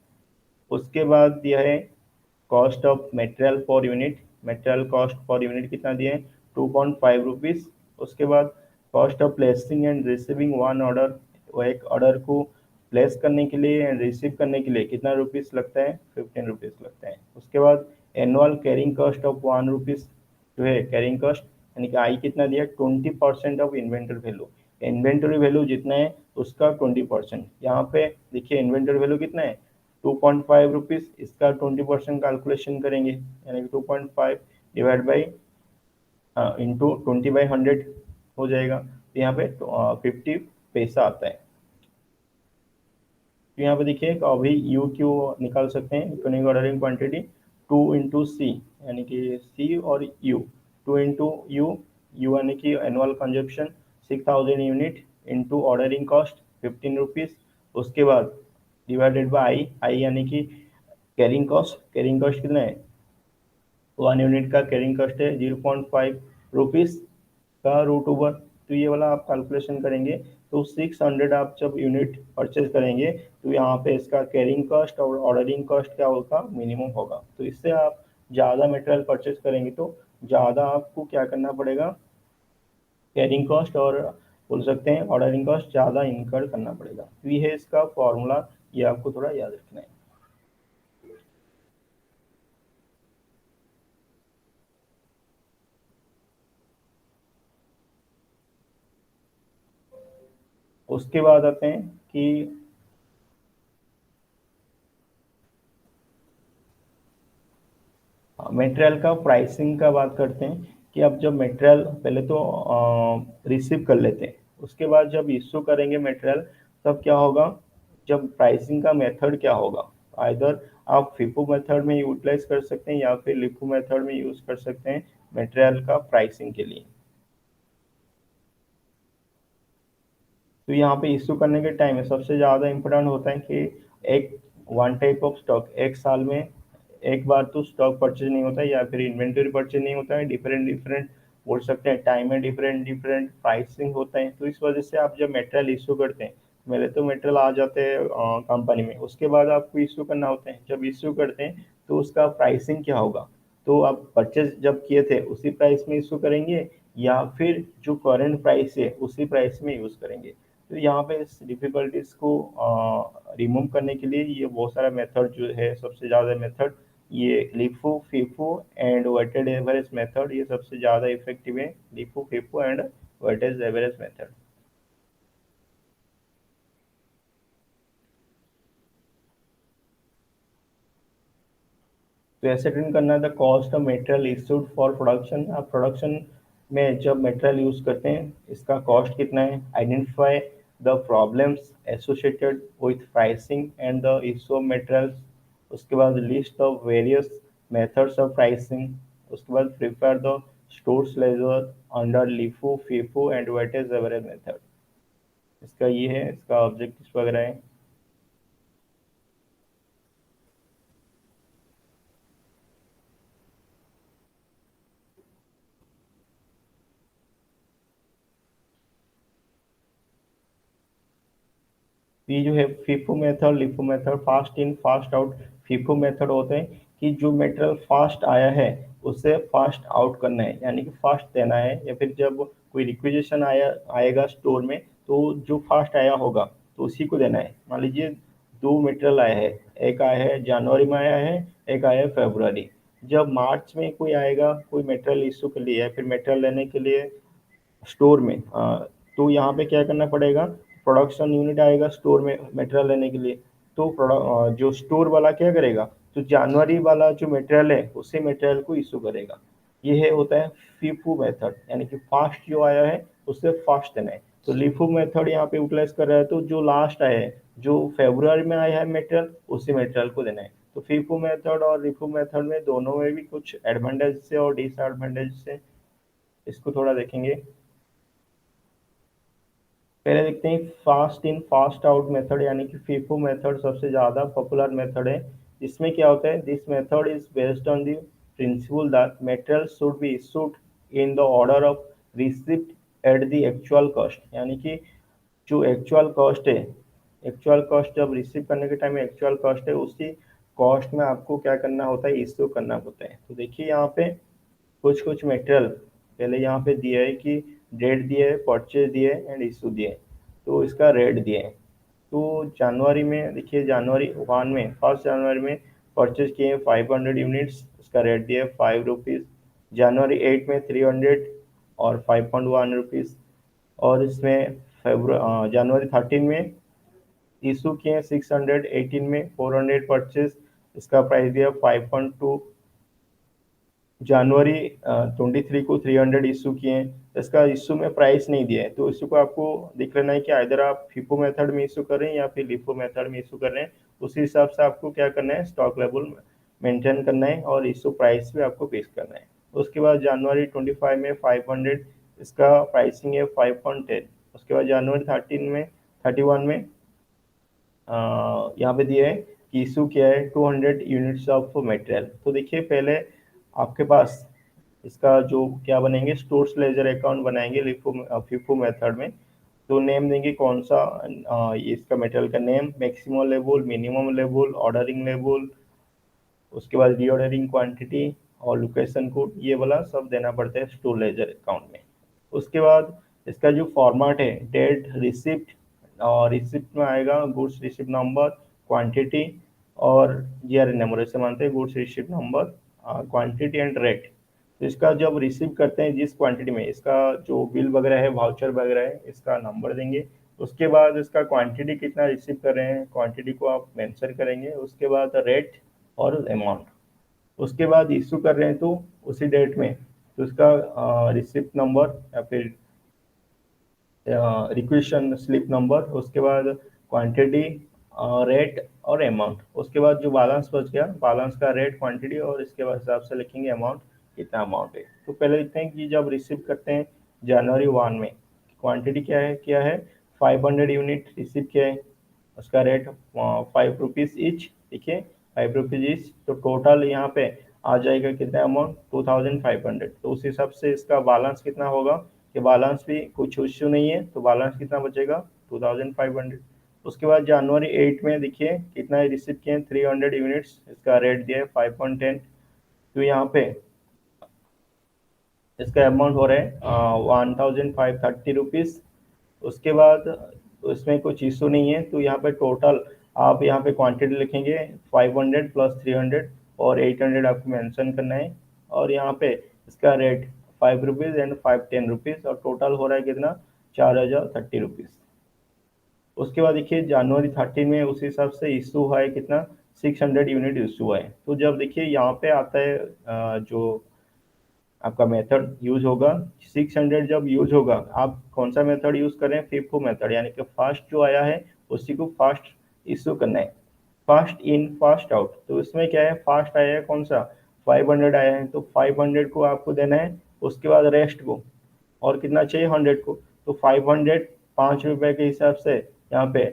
उसके बाद दिया है cost of material per unit, material cost per unit कितना दिए हैं 2.5 रुपीज़। उसके बाद cost of placing and receiving one order, वो एक ऑर्डर को प्लेस करने के लिए एंड रिसीव करने के लिए कितना रुपीस लगता है 15 रुपीज़ लगता है। उसके बाद annual carrying cost of 1 rupees जो है कैरिंग कॉस्ट, यानी कि आई कितना दिया, 20% of inventory value. Inventory value जितना है उसका 20%। यहाँ पे देखिए इन्वेंटरी वैल्यू कितना है, 2.5 रुपीज, इसका 20% कैलकुलेशन करेंगे, यानी कि 2.5 डिवाइड बाई इंटू 20/100 हो जाएगा, तो यहाँ पे 50 पैसा आता है। तो यहाँ पे देखिए अभी यू क्यू निकाल सकते हैं, इकोनॉमिक ऑर्डरिंग क्वांटिटी 2 × सी, यानी कि सी और यू, 2 × यू यानी कि annual consumption 6000 unit into ordering cost 15 rupees, उसके बाद डिवाइडेड बाई आई, आई यानी कि कैरिंग कॉस्ट कितना है, 1 यूनिट का कैरिंग कॉस्ट है 0.5 रुपीज़ का रूट ओवर। तो ये वाला आप कैलकुलेशन करेंगे तो 600 आप जब यूनिट परचेज करेंगे तो यहाँ पे इसका कैरिंग कॉस्ट और ऑर्डरिंग कॉस्ट क्या होगा, मिनिमम होगा। तो इससे आप ज़्यादा मटेरियल परचेज करेंगे तो ज़्यादा आपको क्या करना पड़ेगा, कैरिंग कॉस्ट और बोल सकते हैं ऑर्डरिंग कॉस्ट ज़्यादा इनकर करना पड़ेगा। तो ये है इसका फॉर्मूला, ये आपको थोड़ा याद रखना है। उसके बाद आते हैं कि मटेरियल का प्राइसिंग का बात करते हैं कि अब जब मटेरियल पहले तो रिसीव कर लेते हैं, उसके बाद जब इशू करेंगे मटेरियल तब क्या होगा, जब प्राइसिंग का मेथड क्या होगा, आइदर आप फीफो मेथड में यूटिलाइज कर सकते हैं या फिर लिफो मेथड में यूज कर सकते हैं मटेरियल का प्राइसिंग के लिए। तो यहाँ पे इशू करने के टाइम में सबसे ज़्यादा इम्पोर्टेंट होता है कि एक वन टाइप ऑफ स्टॉक एक साल में एक बार तो स्टॉक परचेज नहीं होता है या फिर इन्वेंटरी परचेज नहीं होता है, डिफरेंट डिफरेंट बोल सकते हैं टाइम में डिफरेंट डिफरेंट प्राइसिंग होता है। तो इस वजह से आप जब मटेरियल इशू करते हैं, पहले तो मटेरियल आ जाते हैं कंपनी में, उसके बाद आपको इशू करना होता है। जब इशू करते हैं तो उसका प्राइसिंग क्या होगा, तो आप परचेज जब किए थे उसी प्राइस में इशू करेंगे या फिर जो करंट प्राइस है उसी प्राइस में यूज़ करेंगे। तो यहाँ पे इस डिफिकल्टीज को रिमूव करने के लिए ये बहुत सारा मेथड जो है, सबसे ज़्यादा मेथड ये LIFO FIFO and weighted average method, ये सबसे ज़्यादा इफेक्टिव है, LIFO FIFO and weightage average method. तो एसेटिन करना the cost of material issued for production. आप प्रोडक्शन में जब मटेरियल यूज करते हैं इसका कॉस्ट कितना है, identify the problems associated with pricing and the issue of materials, उसके बाद list of various methods of pricing, उसके बाद prepare the stores ledger under LIFO FIFO and weightage average method. इसका ये है, इसका ऑब्जेक्टिव वगैरह है। ये जो है FIFO method LIFO method, fast in fast out. FIFO method होते हैं कि जो मटेरियल फास्ट आया है उसे फास्ट आउट करना है, यानी कि फास्ट देना है, या फिर जब कोई रिक्विजिशन आएगा स्टोर में तो जो फास्ट आया होगा तो उसी को देना है। मान लीजिए दो मटेरियल आया है, एक आया है जनवरी में आया है, एक आया है फरवरी। जब मार्च में कोई आएगा कोई मटेरियल इशू के लिए या फिर मटेरियल लेने के लिए स्टोर में, तो यहाँ पे क्या करना पड़ेगा, प्रोडक्शन यूनिट आएगा स्टोर में मटेरियल लेने के लिए, तो जो स्टोर वाला क्या करेगा, तो जनवरी वाला जो मटेरियल है उसी मटेरियल को इशू करेगा। ये है होता है फीफू मेथड, यानी कि फास्ट जो आया है उससे फास्ट देना है। तो लिफो मेथड यहाँ पे यूटिलाइज कर रहा है, तो जो लास्ट आया है जो फेब्रुआरी में आया है मटेरियल उसी मटेरियल को देना है। तो फीफो मेथड और लिफो मेथड में दोनों में भी कुछ एडवांटेज से और डिसएडवांटेज से, इसको थोड़ा देखेंगे। पहले देखते हैं fast in fast out method, यानी कि फीफो मेथड सबसे ज़्यादा पॉपुलर मेथड है। इसमें क्या होता है, this method is based on the principal that material should be issued in the order of receipt at the actual cost, यानी कि जो एक्चुअल कॉस्ट है, एक्चुअल कॉस्ट जब रिसीव करने के टाइम एक्चुअल कॉस्ट है उसी कॉस्ट में आपको क्या करना होता है, इशू करना होता है। तो देखिए यहाँ पे कुछ कुछ मटेरियल पहले यहाँ पे दिया है कि डेट दिया है, परचेज दिए एंड इशू दिए, तो इसका रेट दिए है। तो जनवरी में देखिए जनवरी 1 में, 1 जनवरी में परचेज किए हैं 500 यूनिट्स, उसका रेट दिया है 5 रुपीज़। जनवरी 8 में 300 और 5.1 रुपीज़। और इसमें जनवरी 13 में इशू किए हैं 618 में 400 परचेज, इसका प्राइस दिया 5.2। जनवरी 23 को 300 इशू किए हैं, इसका इशू में प्राइस नहीं दिया है, तो इशू को आपको देख लेना है कि इधर आप फीफो मेथड में इशू कर रहे हैं या फिर लिफो मेथड में इशू कर रहे हैं। उसी हिसाब से आपको क्या करना है, स्टॉक लेवल मेंटेन करना है और इशू प्राइस भी आपको फिक्स करना है। उसके बाद जनवरी 25 में 500, इसका प्राइसिंग है 5.10। उसके बाद जनवरी 31 में यहाँ पे दिया है कि इशू किया है 200 यूनिट्स ऑफ मटेरियल। तो देखिए पहले आपके पास इसका जो क्या बनेंगे, स्टोर्स लेजर अकाउंट बनाएंगे लिफो फीफो मेथड में। तो नेम देंगे कौन सा, इसका मटेरियल का name, maximum level, minimum level, ordering level, उसके बाद रीऑर्डरिंग क्वांटिटी और लोकेशन कोड, ये वाला सब देना पड़ता है स्टोर लेजर अकाउंट में। उसके बाद इसका जो फॉर्मेट है, डेट, रिसिप्ट, और रिसिप्ट में आएगा गुड्स रिसिप्ट नंबर, क्वांटिटी और जीआरएन नंबर, ऐसे मानते हैं goods receipt number, quantity and rate. तो इसका जब रिसीव करते हैं जिस क्वांटिटी में, इसका जो बिल वगैरह है, वाउचर वगैरह है, इसका नंबर देंगे। उसके बाद इसका क्वांटिटी कितना रिसीव कर रहे हैं, क्वांटिटी को आप मेंशन करेंगे। उसके बाद रेट और अमाउंट। उसके बाद इशू कर रहे हैं तो उसी डेट में, तो उसका रिसिप्ट नंबर या फिर रिक्वेशन स्लिप नंबर, उसके बाद क्वांटिटी, रेट और अमाउंट। उसके बाद जो बैलेंस बच गया, बैलेंस का रेट, क्वांटिटी और इसके बाद हिसाब से लिखेंगे अमाउंट, कितना अमाउंट है। तो पहले लिखते हैं कि जब रिसीव करते हैं जनवरी 1 में, क्वांटिटी क्या है 500 यूनिट रिसीव किया है, उसका रेट 5 रुपीज़ ईच, ठीक है, 5 रुपीज़ ईच। तो टोटल यहाँ पे आ जाएगा कितना अमाउंट, 2500। तो उस हिसाब से इसका बैलेंस कितना होगा, कि बैलेंस भी कुछ इश्यू नहीं है, तो बैलेंस कितना बचेगा 2500। उसके बाद जनवरी 8 में देखिए कितना रिसीव किए, 300 यूनिट्स, इसका रेट दिया है 5.10। तो यहाँ पे इसका अमाउंट हो रहा है 1530 रुपीज़। उसके बाद उसमें कुछ इशू नहीं है, तो यहाँ पे टोटल आप यहाँ पे क्वांटिटी लिखेंगे 500 प्लस 300 और 800 आपको मेंशन करना है। और यहाँ पे इसका रेट 5 रुपीज़ एंड 510 रुपीज़, और टोटल हो रहा है कितना, 4030 रुपीज़। उसके बाद देखिए जनवरी 13 में उस हिसाब से इशू हुआ है कितना, 600 यूनिट इशू हुआ है। तो जब देखिए यहाँ पे आता है जो आपका मेथड यूज होगा, 600 जब यूज होगा, आप कौन सा मेथड यूज करें, फीफो मेथड, यानी कि फास्ट जो आया है उसी को फास्ट इशू करना है, फास्ट इन फास्ट आउट। तो इसमें क्या है, फास्ट आया है कौन सा, 500 आया है, तो 500 को आपको देना है। उसके बाद रेस्ट को, और कितना चाहिए 100 को, तो 500 5 रुपए के हिसाब से यहाँ पे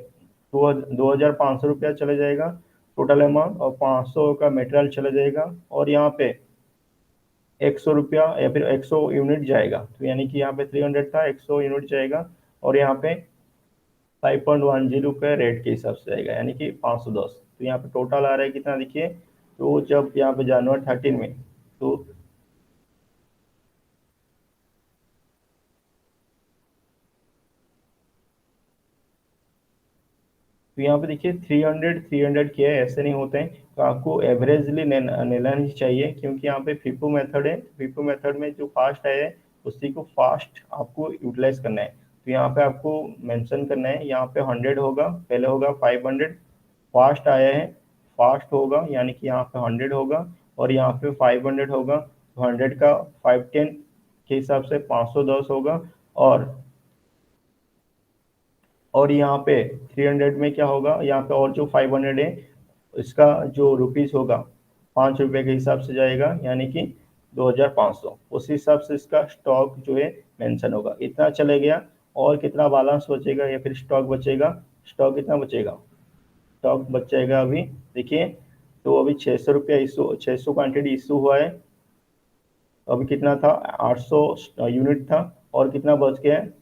2500 रुपया चला जाएगा टोटल अमाउंट, और 500 का मटेरियल चला जाएगा, और यहाँ पे 100 रुपया या फिर 100 यूनिट जाएगा। तो यानी कि यहाँ पे 300 था, 100 यूनिट जाएगा, और यहाँ पे 5.10 का रेट के हिसाब से जाएगा, यानी कि 510। तो यहाँ पे टोटल आ रहा है कितना देखिए, तो जब यहाँ पे जनवरी 13 में, तो यहाँ पे देखिए 300 किया है, ऐसे नहीं होते हैं। तो आपको एवरेजली लेना ही चाहिए, क्योंकि यहाँ पे फीफो मेथड है, फीफो मेथड में जो फास्ट है उसी को फास्ट आपको यूटिलाइज करना है। तो यहाँ पे आपको मेंशन करना है, यहाँ पे 100 होगा, पहले होगा 500, फास्ट आया है, फास्ट होगा यानी कि यहाँ पे 100 होगा, और यहाँ पे 500 होगा, तो 100 का 510 के हिसाब से 510 होगा। और यहाँ पे 300 में क्या होगा, यहाँ पे और जो 500 है इसका जो रुपीस होगा 5 रुपए के हिसाब से जाएगा, यानी कि 2500, उस हिसाब से इसका स्टॉक जो है मेंशन होगा। इतना चले गया, और कितना बैलेंस बचेगा या फिर स्टॉक बचेगा, स्टॉक कितना बचेगा, स्टॉक बच जाएगा अभी देखिए, तो अभी 600 रुपया इशू, 600 क्वान्टिटी इशू हुआ है। अभी कितना था, 800 यूनिट था, और कितना बच गया है,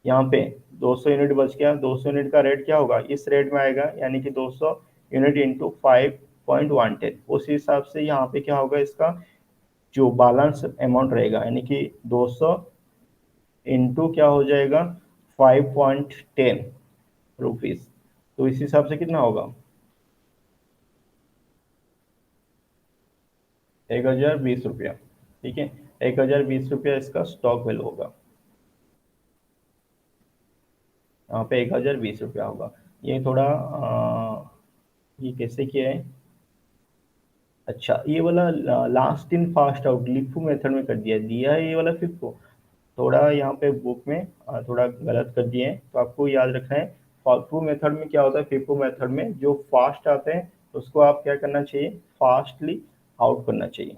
यहाँ पे 200 यूनिट बच गया। 200 यूनिट का रेट क्या होगा, इस रेट में आएगा, यानी कि 200 यूनिट इंटू 5.110। उस हिसाब से यहाँ पे क्या होगा, इसका जो बैलेंस अमाउंट रहेगा, यानी कि 200 इंटू क्या हो जाएगा, 5.10 रुपीज़। तो इस हिसाब से कितना होगा, 1020 रुपया, ठीक है। ₹1020 इसका स्टॉक वैल्यू होगा। यहाँ पे ₹1020 होगा। ये थोड़ा ये कैसे किया है? अच्छा, ये वाला last in fast out LIFO method में कर दिया है ये वाला फिफ्को। थोड़ा यहाँ पे बुक में थोड़ा गलत कर दिए हैं, तो आपको याद रखना है। फिफो मेथड में क्या होता है, फिफो मेथड में जो फास्ट आते हैं उसको आप क्या करना चाहिए, फास्टली आउट करना चाहिए।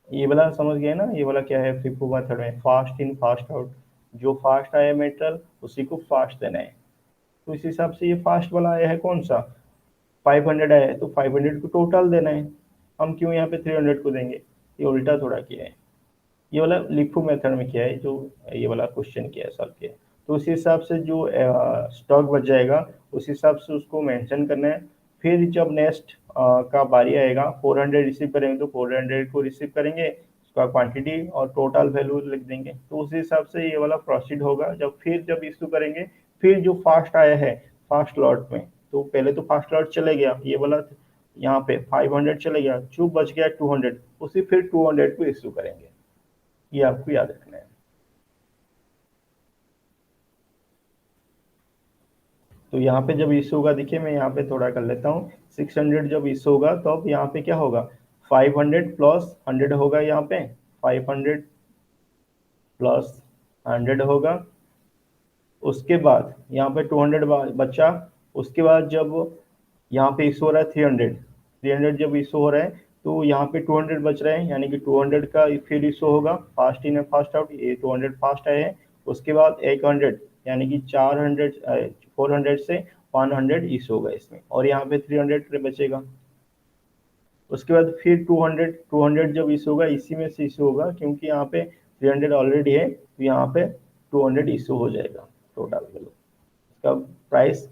ये वाला समझ गए ना, ये वाला क्या है, फिफो मेथड में फास्ट इन फास्ट आउट। जो फास्ट आया मेटल उसी को फास्ट देना है। तो इस हिसाब से ये फास्ट वाला आया है कौन सा, 500 आया है, तो 500 को टोटल देना है। हम क्यों यहाँ पे 300 को देंगे, ये उल्टा थोड़ा किया है। ये वाला लिफो मेथड में किया है, जो ये वाला क्वेश्चन किया है सॉल्व किया है। तो उस हिसाब से जो स्टॉक बच जाएगा उस हिसाब से उसको मेंशन करना है। फिर जब नेक्स्ट का बारी आएगा, 400 रिसीव करेंगे तो 400 को रिसीव करेंगे, उसका क्वांटिटी और टोटल वैल्यू लिख देंगे। तो उस हिसाब से ये वाला प्रोसीड होगा। जब इशू करेंगे, फिर जो फास्ट आया है फास्ट लॉट में, तो पहले तो फास्ट लॉट चले गया ये वाला, यहाँ पे 500 चले गया, जो बच गया 200, उसी फिर 200 को इशू करेंगे। ये आपको याद रखना है। तो यहाँ पे जब इशू होगा, देखिए मैं यहाँ पे थोड़ा कर लेता हूँ, 600 जब इशू होगा तो अब यहाँ पे क्या होगा, 500 प्लस 100 होगा, यहाँ पे 500 प्लस 100 होगा। उसके बाद यहाँ पे 200 बचा। उसके बाद जब यहाँ पे इशू हो रहा है 300, 300 जब इशू हो रहा है तो यहाँ पे 200 बच रहे हैं, यानी कि 200 का फिर इशू होगा, फास्ट इन फास्ट आउट, ये 200 फास्ट आए हैं। उसके बाद 100, यानी कि 400, 400 से 100 इशू होगा इसमें, और यहाँ पे 300 बचेगा। उसके बाद फिर 200, 200 जब इशू होगा इसी में से इशू होगा, क्योंकि यहाँ पे 300 ऑलरेडी है, तो यहाँ पे 200 इशू हो जाएगा टोटल वैल्यू। इसका प्राइस,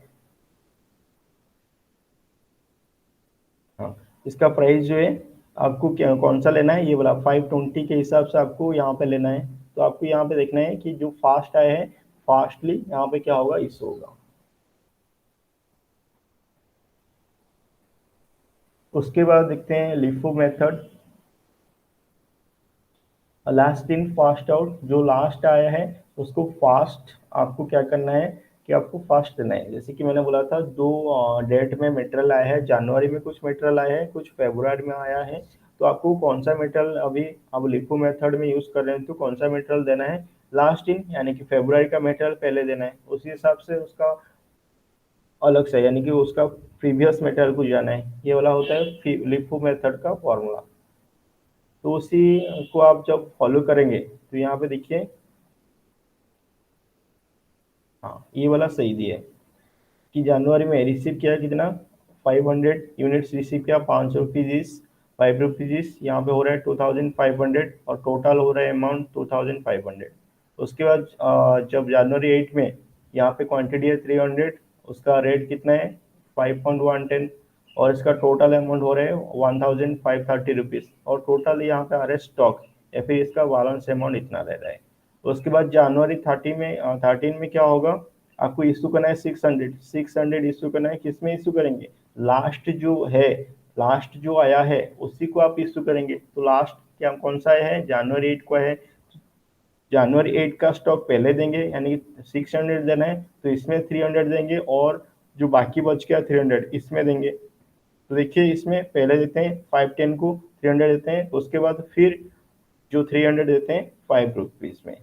हाँ, इसका प्राइस जो है आपको क्या कौन सा लेना है, ये वाला 520 के हिसाब से आपको यहाँ पे लेना है। तो आपको यहाँ पे देखना है कि जो फास्ट आए हैं फास्टली यहाँ पे क्या होगा, इशू होगा। उसके बाद देखते हैं LIFO method, last in fast out. जो लास्ट आया है उसको फास्ट आपको क्या करना है, कि आपको फास्ट देना है। जैसे कि मैंने बोला था, दो डेट में मटेरियल आया है, जनवरी में कुछ मटेरियल आया है, कुछ फरवरी में आया है। तो आपको कौन सा मटेरियल अभी अब लिफो मेथड में यूज कर रहे हैं, तो कौन सा मटेरियल देना है, लास्ट इन, यानी कि फरवरी का मटेरियल पहले देना है, उसी हिसाब से उसका अलग से, यानी कि उसका प्रीवियस मटेरियल को जाना है। ये वाला होता है लिफो मेथड का फॉर्मूला। तो उसी को आप जब फॉलो करेंगे तो यहाँ पे देखिए, हाँ ये वाला सही दिया है कि जनवरी में रिसीव किया कितना, 500 यूनिट्स रिसीव किया, 5 रुपीज, 5 रुपीज, यहाँ पे हो रहा है 2500, और टोटल हो रहा है अमाउंट 2500। उसके बाद जब जनवरी 8 में यहाँ पे क्वांटिटी है 300, उसका रेट कितना है 5.110, और इसका टोटल अमाउंट हो रहा है 1530 रुपीज़, और टोटल यहाँ पे आ रहा है स्टॉक, या फिर इसका बैलेंस अमाउंट इतना रह रहा है। उसके बाद जनवरी 13 में क्या होगा, आपको इशू करना है 600, 600 इशू करना है। किस में इशू करेंगे, लास्ट जो है, लास्ट जो आया है उसी को आप इशू करेंगे। तो लास्ट क्या कौन सा है, जनवरी 8 को है, जनवरी 8 का स्टॉक पहले देंगे, यानी 600 देना है, तो इसमें 300 देंगे, और जो बाकी बच गया 300 इसमें देंगे। तो देखिए इसमें पहले देते हैं 510 को 300 देते हैं, उसके बाद फिर जो 300 देते हैं 5 रुपीज में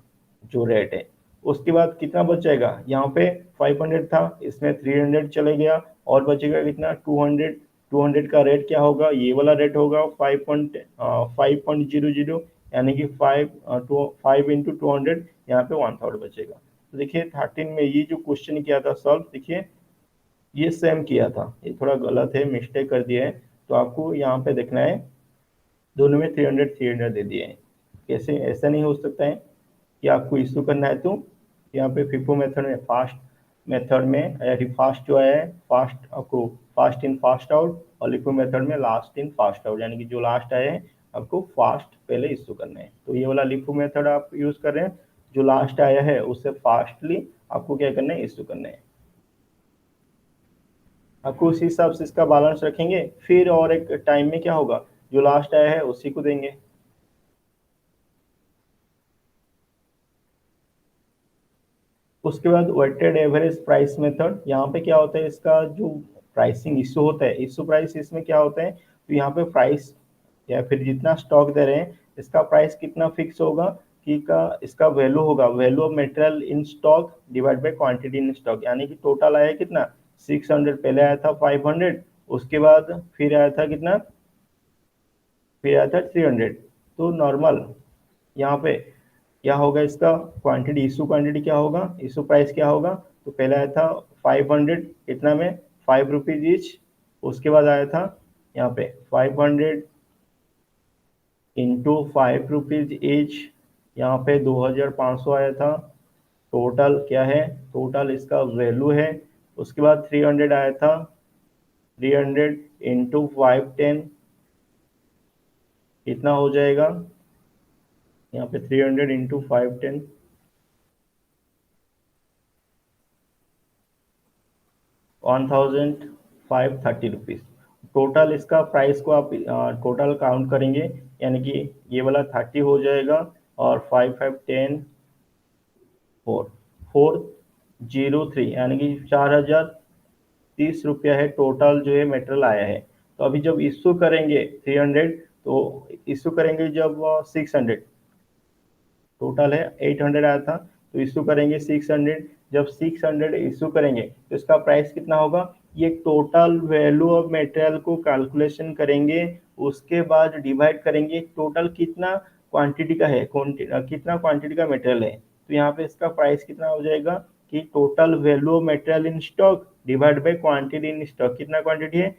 जो रेट है। उसके बाद कितना बच जाएगा, यहाँ पे 500 था, इसमें 300 चले गया, और बचेगा कितना 200। 200 का रेट क्या होगा, ये वाला रेट होगा 5.00, यानी कि 5 इंटू 200, यहाँ पे 1000 बचेगा। तो देखिए 13 में ये जो क्वेश्चन किया था सॉल्व, देखिए ये सेम किया था, ये थोड़ा गलत है, मिस्टेक कर दिया है। तो आपको यहाँ पे देखना है, दोनों में 300 300 दे दिए हैं। कैसे, ऐसा नहीं हो सकता है कि आपको इशू करना है तो यहाँ पे फिफो मेथड में, फास्ट मेथड में, यानी फास्ट जो है फास्ट आपको फास्ट इन फास्ट आउट, और लिफो मेथड में लास्ट इन फास्ट आउट, यानी कि जो लास्ट आए हैं आपको फास्ट पहले इशू करना है। तो ये वाला लिफो मेथड आप यूज कर रहे हैं, जो लास्ट आया है उससे फास्टली आपको क्या करना है, इशू करना है। आपको उसी हिसाब से इसका बैलेंस रखेंगे, फिर और एक टाइम में क्या होगा, जो लास्ट आया है उसी को देंगे। उसके बाद वेटेड एवरेज प्राइस मेथड, यहाँ पे क्या होता है, इसका जो प्राइसिंग इशू होता है, इशू प्राइस, इसमें क्या होता है, तो यहाँ पे प्राइस या फिर जितना स्टॉक दे रहे हैं इसका प्राइस कितना फिक्स होगा, कि का इसका वैल्यू होगा value of material in stock divide by quantity in stock, यानी कि टोटल आया कितना 600, पहले आया था 500, उसके बाद फिर आया था कितना, फिर आया था 300। तो नॉर्मल यहाँ पे क्या होगा, इसका क्वांटिटी इशू क्वांटिटी क्या होगा, इशू प्राइस क्या होगा, तो पहले आया था 500 कितना में, 5 रुपीज ईच, उसके बाद आया था यहाँ पे 500 इंटू 5 रुपीज ईच, यहाँ पे 2500 आया था, टोटल क्या है, टोटल इसका वैल्यू है। उसके बाद 300 आया था, 300 इंटू 510 कितना हो जाएगा, यहाँ पे 300 इंटू 510 1530 रुपीज। टोटल इसका प्राइस को आप टोटल काउंट करेंगे, यानी कि ये वाला 30 हो जाएगा, और 5510 4 403, यानी कि 4030 रुपया है टोटल जो है मेटेरियल आया है। तो अभी जब इशू करेंगे 300, तो इशू करेंगे जब 600, टोटल है 800 आया था, तो इशू करेंगे 600, जब 600 इशू करेंगे तो इसका प्राइस कितना होगा, ये टोटल वैल्यू ऑफ मटेरियल को कैलकुलेशन करेंगे, उसके बाद डिवाइड करेंगे टोटल कितना क्वांटिटी का है, कितना क्वांटिटी का मटेरियल है, तो यहाँ पे इसका प्राइस कितना हो जाएगा, कि total value of material in stock divide by quantity in stock, कितना क्वांटिटी है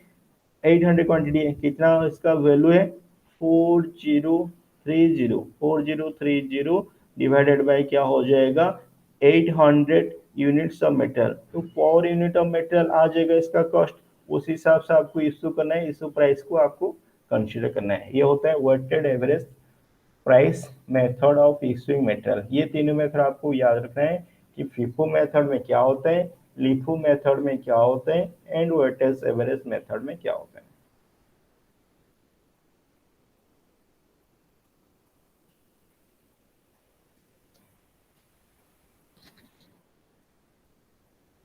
800 क्वांटिटी है, कितना इसका वैल्यू है 4030 डिवाइडेड बाय क्या हो जाएगा 800 यूनिट्स ऑफ मेटेरियल, तो पर यूनिट ऑफ मेटेरियल आ जाएगा इसका कॉस्ट। उस हिसाब से आपको इशू करना है, इशू प्राइस को आपको कंसीडर करना है। ये होता है weighted average price method of issuing material. ये तीनों मेथड आपको याद रखना है कि फीफो मेथड में क्या होता है, लिफो मेथड में क्या होता है, एंड वेटेज एवरेज मेथड में क्या होता है।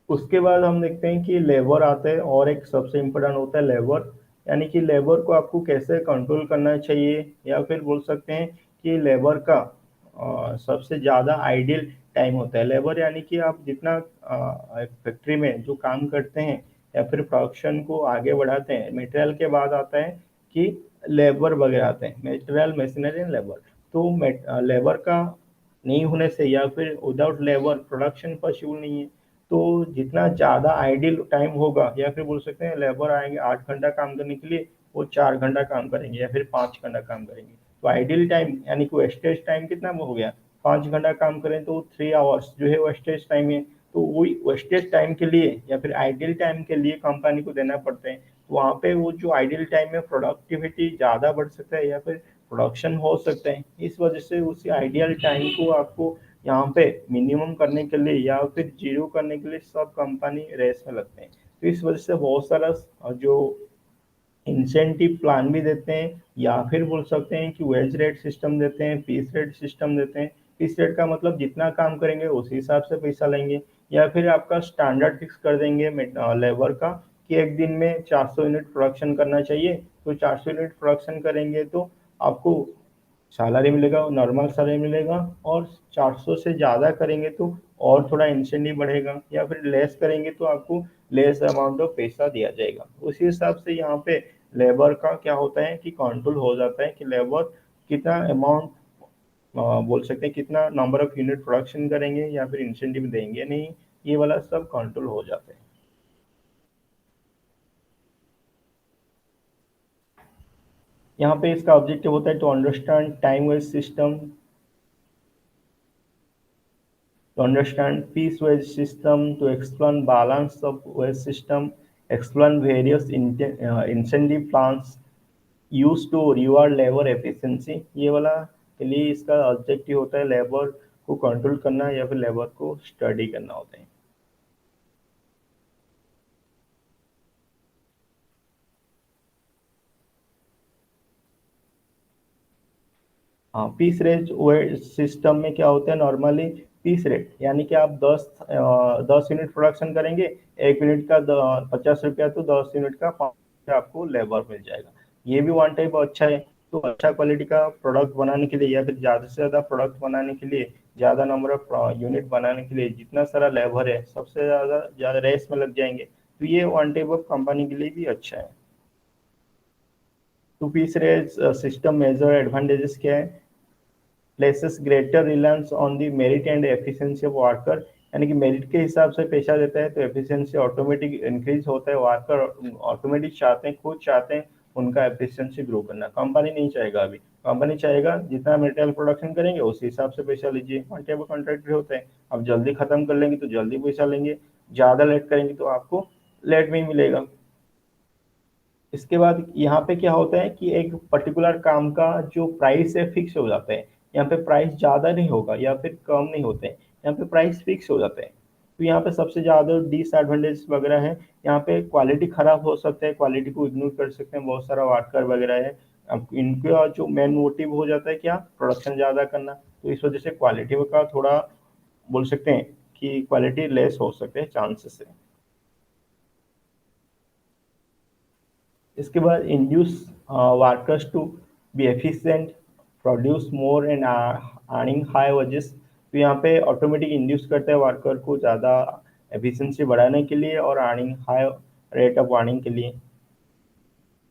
उसके बाद हम देखते हैं कि लेबर आता है, और एक सबसे इम्पोर्टेंट होता है लेबर, यानी कि लेबर को आपको कैसे कंट्रोल करना चाहिए, या फिर बोल सकते हैं कि लेबर का सबसे ज़्यादा आइडियल टाइम होता है। लेबर यानी कि आप जितना फैक्ट्री में जो काम करते हैं या फिर प्रोडक्शन को आगे बढ़ाते हैं, मटेरियल के बाद आता है कि लेबर वगैरह आते हैं, मटेरियल मशीनरी एंड लेबर। तो लेबर का नहीं होने से या फिर विदाउट लेबर प्रोडक्शन पॉसिबल नहीं है। तो जितना ज़्यादा आइडियल टाइम होगा, या फिर बोल सकते हैं लेबर आएंगे 8 घंटा काम करने के लिए, वो 4 घंटा काम करेंगे या फिर 5 घंटा काम करेंगे, तो आइडियल टाइम यानी कि वेस्टेज टाइम कितना हो गया, 5 घंटा काम करें तो 3 आवर्स जो है वेस्टेज टाइम है। तो वही वेस्टेज टाइम के लिए या फिर आइडियल टाइम के लिए कंपनी को देना पड़ता है, तो वहाँ पे वो जो आइडियल टाइम में प्रोडक्टिविटी ज़्यादा बढ़ सकता है या फिर प्रोडक्शन हो सकता है। इस वजह से उसी आइडियल टाइम को आपको यहाँ पे मिनिमम करने के लिए या फिर जीरो करने के लिए सब कंपनी रेस में लगते हैं। तो इस वजह से बहुत सारा जो इंसेंटिव प्लान भी देते हैं, या फिर बोल सकते हैं कि वेज रेट सिस्टम देते हैं, पीस रेट सिस्टम देते हैं। पीस रेट का मतलब जितना काम करेंगे उस हिसाब से पैसा लेंगे, या फिर आपका स्टैंडर्ड फिक्स कर देंगे लेबर का, कि एक दिन में 400 यूनिट प्रोडक्शन करना चाहिए, तो 400 यूनिट प्रोडक्शन करेंगे तो आपको सैलरी मिलेगा, नॉर्मल सैलरी मिलेगा, और 400 से ज़्यादा करेंगे तो और थोड़ा इंसेंटिव बढ़ेगा, या फिर लेस करेंगे तो आपको लेस अमाउंट ऑफ पैसा दिया जाएगा। उसी हिसाब से यहाँ पे लेबर का क्या होता है कि कंट्रोल हो जाता है कि लेबर कितना अमाउंट बोल सकते हैं, कितना नंबर ऑफ यूनिट प्रोडक्शन करेंगे या फिर इंसेंटिव देंगे नहीं, ये वाला सब कंट्रोल हो जाता है। यहाँ पे इसका ऑब्जेक्टिव होता है to understand time wage system, to understand piece-wise system, to explain balance of wage system, explain various incentive plans used to reward labor efficiency। ये वाला के लिए इसका ऑब्जेक्टिव होता है लेबर को कंट्रोल करना या फिर लेबर को स्टडी करना होता है। हाँ, पीस रेट सिस्टम में क्या होता है नॉर्मली, पीस रेट यानी कि आप 10 यूनिट प्रोडक्शन करेंगे, 1 यूनिट का 50 रुपया, तो 10 यूनिट का 5 रुपया आपको लेबर मिल जाएगा। ये भी वन टाइप अच्छा है। तो अच्छा क्वालिटी का प्रोडक्ट बनाने के लिए या फिर ज़्यादा से ज़्यादा प्रोडक्ट बनाने के लिए, ज़्यादा नंबर ऑफ यूनिट बनाने के लिए जितना सारा लेबर है सबसे ज़्यादा ज़्यादा रेस में लग जाएंगे, तो ये वन टाइप ऑफ कंपनी के लिए भी अच्छा है। तो piece rate system major advantages क्या है? Places greater reliance on the merit and efficiency of worker, यानी कि मेरिट के हिसाब से पैसा देता है तो एफिशिएंसी ऑटोमेटिक इंक्रीज होता है। वर्कर ऑटोमेटिक चाहते हैं, खुद चाहते हैं उनका एफिशिएंसी ग्रो करना। कंपनी नहीं चाहेगा, अभी कंपनी चाहेगा जितना मटेरियल प्रोडक्शन करेंगे उस हिसाब से पैसा लीजिए। मल्टीपल कॉन्ट्रैक्ट भी होते हैं, अब जल्दी खत्म कर लेंगे तो जल्दी पैसा लेंगे, ज्यादा लेट करेंगे तो आपको लेट में ही मिलेगा। इसके बाद यहाँ पे क्या होता है कि एक पर्टिकुलर काम का जो प्राइस है फिक्स हो जाता है। यहाँ पे प्राइस ज़्यादा नहीं होगा या फिर कम नहीं होते हैं, यहाँ पे प्राइस फिक्स हो जाते हैं। तो यहाँ पे सबसे ज़्यादा डिसएडवांटेज वगैरह है, यहाँ पे क्वालिटी खराब हो सकता है, क्वालिटी को इग्नोर कर सकते हैं, बहुत सारा वर्कर वगैरह है। अब इनका जो मेन मोटिव हो जाता है क्या, प्रोडक्शन ज़्यादा करना, तो इस वजह से क्वालिटी का थोड़ा बोल सकते हैं कि क्वालिटी लेस हो सकते हैं चांसेस है। इसके बाद induce workers to be efficient, produce more and earning high wages. तो यहाँ पे ऑटोमेटिक इंड्यूस करता है वर्कर को ज़्यादा एफिशिएंसी बढ़ाने के लिए और earning high rate of earning के लिए।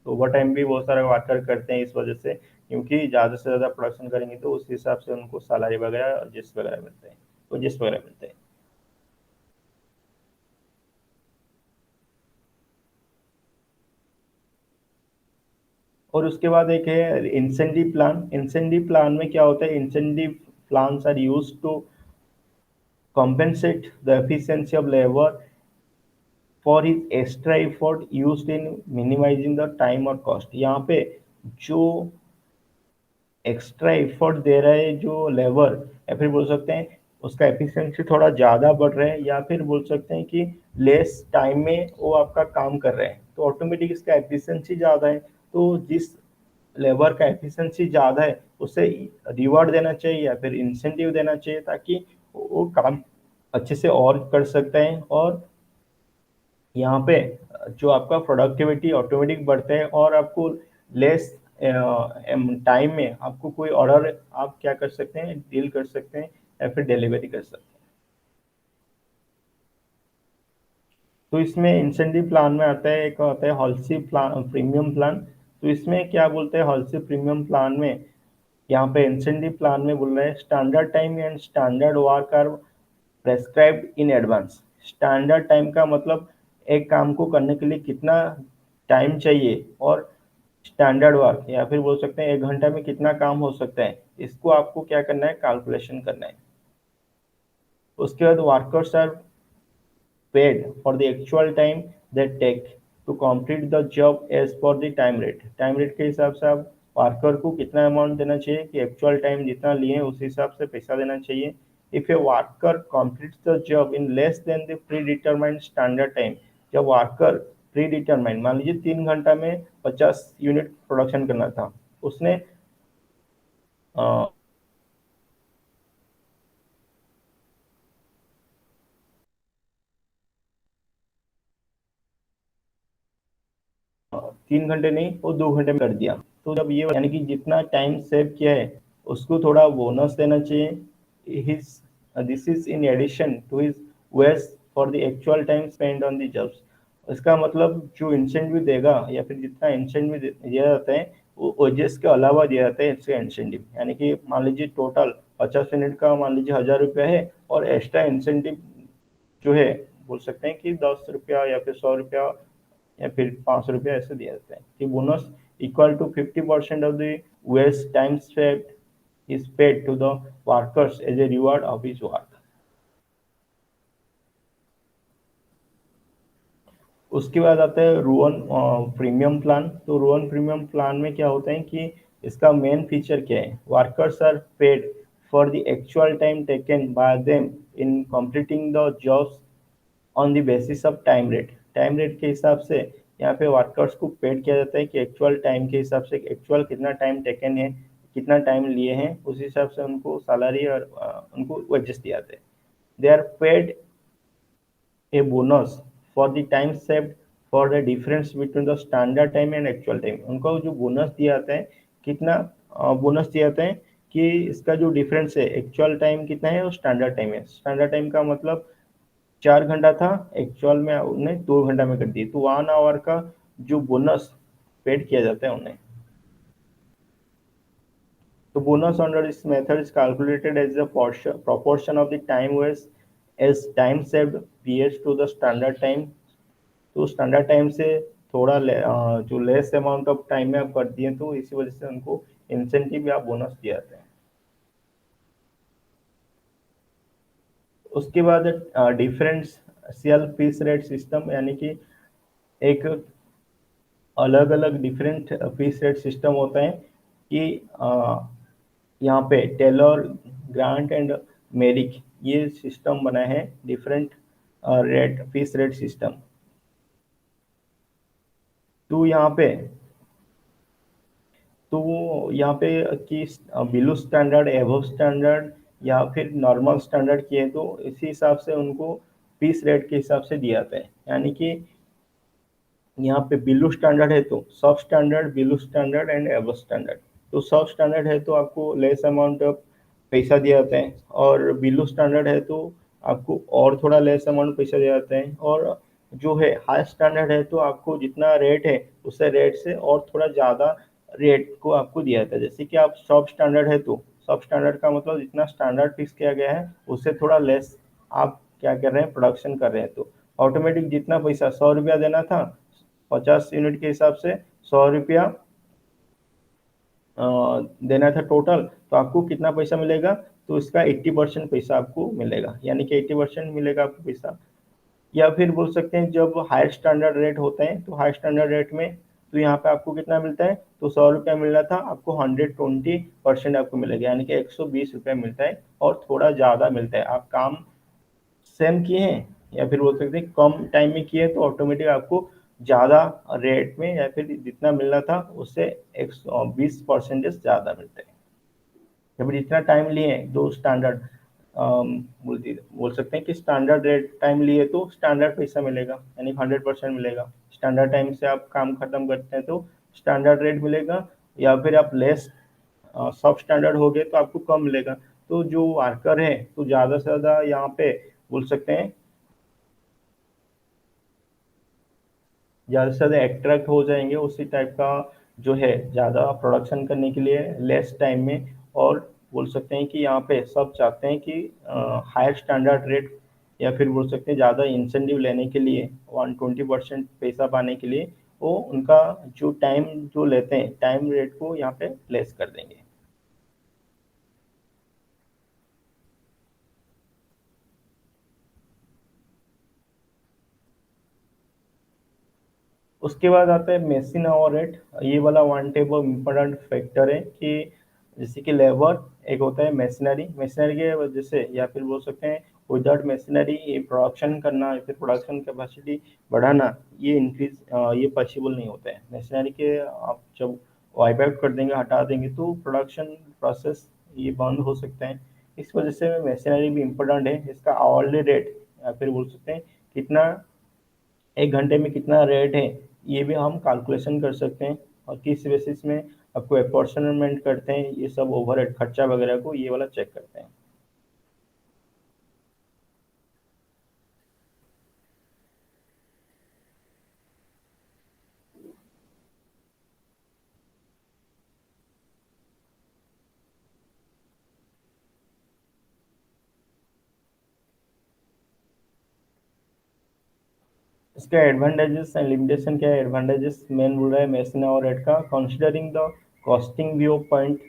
तो ओवर टाइम भी बहुत सारे वर्कर करते हैं इस वजह से, क्योंकि ज़्यादा से ज़्यादा प्रोडक्शन करेंगे तो उस हिसाब से उनको सैलरी वगैरह वजेस वगैरह मिलते हैं, वजेस वगैरह मिलते हैं। और उसके बाद एक है इंसेंटिव प्लान। इंसेंटिव प्लान में क्या होता है, incentive plans are use to compensate the efficiency of labor for his extra effort used in minimizing the time और cost। यहाँ पे जो एक्स्ट्रा एफर्ट दे रहा है जो लेबर, या फिर बोल सकते हैं उसका एफिशिएंसी थोड़ा ज़्यादा बढ़ रहा है, या फिर बोल सकते हैं कि लेस टाइम में वो आपका काम कर रहे हैं, तो ऑटोमेटिक इसका एफिशिएंसी ज़्यादा है। तो जिस लेबर का एफिशिएंसी ज़्यादा है उसे रिवार्ड देना चाहिए या फिर इंसेंटिव देना चाहिए, ताकि वो काम अच्छे से और कर सकते हैं। और यहाँ पे जो आपका प्रोडक्टिविटी ऑटोमेटिक बढ़ता है और आपको लेस टाइम में आपको कोई ऑर्डर आप क्या कर सकते हैं, डील कर सकते हैं या फिर डिलीवरी कर सकते हैं। तो इसमें इंसेंटिव प्लान में आता है, एक आता है हॉलसी प्लान, प्रीमियम प्लान। तो इसमें क्या बोलते हैं हॉलसी प्रीमियम प्लान में, यहाँ पे इंसेंटिव प्लान में बोल रहे हैं standard time and standard work are prescribed in advance. Standard time का मतलब एक काम को करने के लिए कितना टाइम चाहिए, और स्टैंडर्ड वर्क या फिर बोल सकते हैं 1 घंटा में कितना काम हो सकता है, इसको आपको क्या करना है, कैलकुलेशन करना है। उसके बाद workers are paid for the actual time they take to complete the job as per the time rate। Time rate के हिसाब से आप वर्कर को कितना अमाउंट देना चाहिए कि एक्चुअल टाइम जितना लिए उस हिसाब से पैसा देना चाहिए। If a worker completes the job in less than the predetermined standard time, जब वर्कर प्री डिटरमाइंड मान लीजिए 3 घंटा में 50 यूनिट प्रोडक्शन करना था, उसने 3 घंटे नहीं वो 2 घंटे में कर दिया, तो जब ये यानी कि जितना टाइम सेव किया है उसको थोड़ा बोनस देना चाहिए। His this is in addition to his waste for the actual time spend on the jobs. इसका मतलब जो इंसेंटिव देगा या फिर जितना इंसेंटिव दिया जाता है वो वजेस के अलावा दिया जाता है इसका इंसेंटिव। यानी कि मान लीजिए टोटल 50 यूनिट का मान लीजिए 1000 रुपया है, और एक्स्ट्रा इंसेंटिव जो है बोल सकते हैं कि 10 रुपया या फिर 100 रुपया या फिर 500 रुपया ऐसे दिया जाता है कि bonus equal to 50% of the waste time spent is paid to the workers as a reward of his work. उसके बाद आता है रोअन प्रीमियम प्लान। तो रोअन प्रीमियम प्लान में क्या होता है कि इसका मेन फीचर क्या है, workers are paid for the actual time taken by them in completing the jobs on the basis of time rate. Time rate के हिसाब से यहाँ पे वर्कर्स को पेड किया जाता है कि एक्चुअल टाइम के हिसाब से एक्चुअल कितना टाइम टेकन है, कितना टाइम लिए हैं उस हिसाब से उनको सैलरी और उनको वेजेस दिए जाते हैं। They are paid a bonus for the time saved for the difference between the standard time and actual time। उनको जो बोनस दिया जाता है, कितना बोनस दिया जाता है कि इसका जो डिफरेंस है एक्चुअल टाइम कितना है और स्टैंडर्ड टाइम है। स्टैंडर्ड टाइम का मतलब 4 घंटा था, एक्चुअल में उन्हें 2 घंटा में कर दी, तो 1 आवर का जो बोनस पेड किया जाता है उन्हें। तो bonus under this method is calculated as the proportion of the time waste as time saved PS to the standard time। तो स्टैंडर्ड टाइम से थोड़ा जो लेस अमाउंट ऑफ टाइम में आप कर दिए तो इसी वजह से उनको इंसेंटिव या बोनस दिया जाता है। उसके बाद डिफरेंशियल फीस रेट सिस्टम, यानी कि एक अलग अलग डिफरेंट फीस रेट सिस्टम होता है कि यहाँ पे टेलर, ग्रांट एंड मेरिक ये सिस्टम बना है different rate fees rate system. तो यहाँ पे कि बिलो स्टैंडर्ड, एबव स्टैंडर्ड या फिर नॉर्मल स्टैंडर्ड किए तो इसी हिसाब से उनको फीस रेट के हिसाब से दिया जाता है। यानी कि यहाँ पे बिलो स्टैंडर्ड है तो सब standard, below standard and above standard. तो सब स्टैंडर्ड है तो आपको लेस अमाउंट ऑफ पैसा दिया जाता है, और बिलो स्टैंडर्ड है तो आपको और थोड़ा लेस अमाउंट पैसा दिया जाता है, और जो है हाई स्टैंडर्ड है तो आपको जितना रेट है उससे रेट से और थोड़ा ज़्यादा रेट को आपको दिया जाता है। जैसे कि आप सब स्टैंडर्ड है तो सब स्टैंडर्ड का मतलब जितना स्टैंडर्ड फिक्स किया गया है उससे थोड़ा लेस आप क्या कर रहे हैं, प्रोडक्शन कर रहे हैं, तो ऑटोमेटिक जितना पैसा 100 रुपया देना था 50 यूनिट के हिसाब से 100 रुपया देना था टोटल, तो आपको कितना पैसा मिलेगा, तो इसका 80% पैसा आपको मिलेगा, यानी कि 80% मिलेगा आपको पैसा। या फिर बोल सकते हैं जब हायर स्टैंडर्ड रेट होते हैं तो हायर स्टैंडर्ड रेट में तो यहाँ पे आपको कितना मिलता है, तो 100 रुपया मिल रहा था आपको 120% आपको मिलेगा, यानी कि 120 रुपया मिलता है और थोड़ा ज़्यादा मिलता है। आप काम सेम किए हैं या फिर बोल सकते हैं कम टाइम में किए तो ऑटोमेटिक आपको ज़्यादा रेट में या फिर जितना मिलना था उससे 120% ज़्यादा मिलता है। या फिर जितना टाइम लिए जो स्टैंडर्ड बोल सकते हैं कि स्टैंडर्ड रेट टाइम लिए तो स्टैंडर्ड पैसा मिलेगा, यानी 100% मिलेगा। स्टैंडर्ड टाइम से आप काम खत्म करते हैं तो स्टैंडर्ड रेट मिलेगा, या फिर आप लेस सब स्टैंडर्ड हो गए तो आपको कम मिलेगा। तो जो वर्कर है तो ज़्यादा से ज़्यादा यहाँ पे बोल सकते हैं ज़्यादा से ज़्यादा एट्रैक्ट हो जाएंगे उसी टाइप का जो है, ज़्यादा प्रोडक्शन करने के लिए लेस टाइम में। और बोल सकते हैं कि यहाँ पे सब चाहते हैं कि हायर स्टैंडर्ड रेट या फिर बोल सकते हैं ज़्यादा इंसेंटिव लेने के लिए 120% पैसा पाने के लिए वो उनका जो टाइम जो लेते हैं टाइम रेट को यहाँ पे लेस कर देंगे। उसके बाद आता है मेसिन आवर रेट। ये वाला one type of important factor है कि जैसे कि लेबर, एक होता है मशीनरी, मशीनरी के वजह से या फिर बोल सकते हैं विदाउट मशीनरी ये प्रोडक्शन करना या फिर प्रोडक्शन कैपेसिटी बढ़ाना ये इंक्रीज ये पॉसिबल नहीं होता है। मशीनरी के आप जब वाइप आउट कर देंगे, हटा देंगे तो प्रोडक्शन प्रोसेस ये बंद हो सकता है। इस वजह से मशीनरी भी इम्पोर्टेंट है। इसका आवरली रेट या फिर बोल सकते हैं कितना 1 घंटे में कितना रेट है ये भी हम कैलकुलेशन कर सकते हैं, और किस बेसिस में आपको अपॉर्चमेंट करते हैं ये सब ओवरहेड खर्चा वगैरह को ये वाला चेक करते हैं। इसका एडवांटेजेस एंड लिमिटेशन क्या है। एडवांटेजेस मेन बोल रहा है मशीन और रेट का, considering the costing view point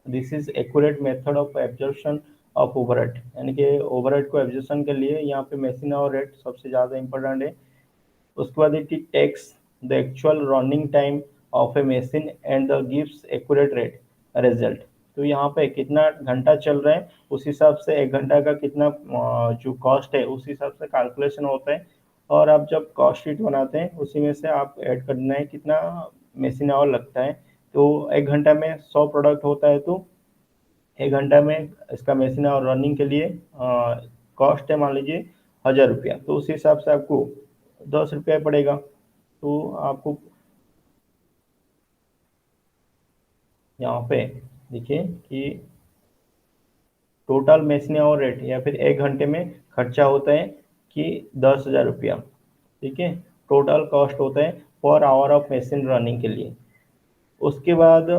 this is accurate method of absorption of overhead, यानी कि ओवरहेड को एब्जॉर्प्शन के लिए यहाँ पे मशीन और रेट सबसे ज़्यादा इंपॉर्टेंट है। उसके बाद it takes the actual running time of a machine and the gives accurate rate result. तो यहाँ पे कितना घंटा चल रहा है उस हिसाब से 1 घंटा का कितना जो कॉस्ट है उस हिसाब से कैलकुलेशन होता है, और आप जब कॉस्ट शीट बनाते हैं उसी में से आप ऐड करना है कितना मशीन आवर लगता है। तो 1 घंटा में 100 प्रोडक्ट होता है, तो 1 घंटा में इसका मशीन और रनिंग के लिए कॉस्ट है मान लीजिए 1000 रुपया, तो उस हिसाब से आपको 10 रुपया पड़ेगा। तो आपको यहाँ पे देखिए कि टोटल मशीन और रेट या फिर 1 घंटे में खर्चा होता है कि 10,000 रुपया, ठीक है। टोटल कॉस्ट होता है per hour of machine running के लिए। उसके बाद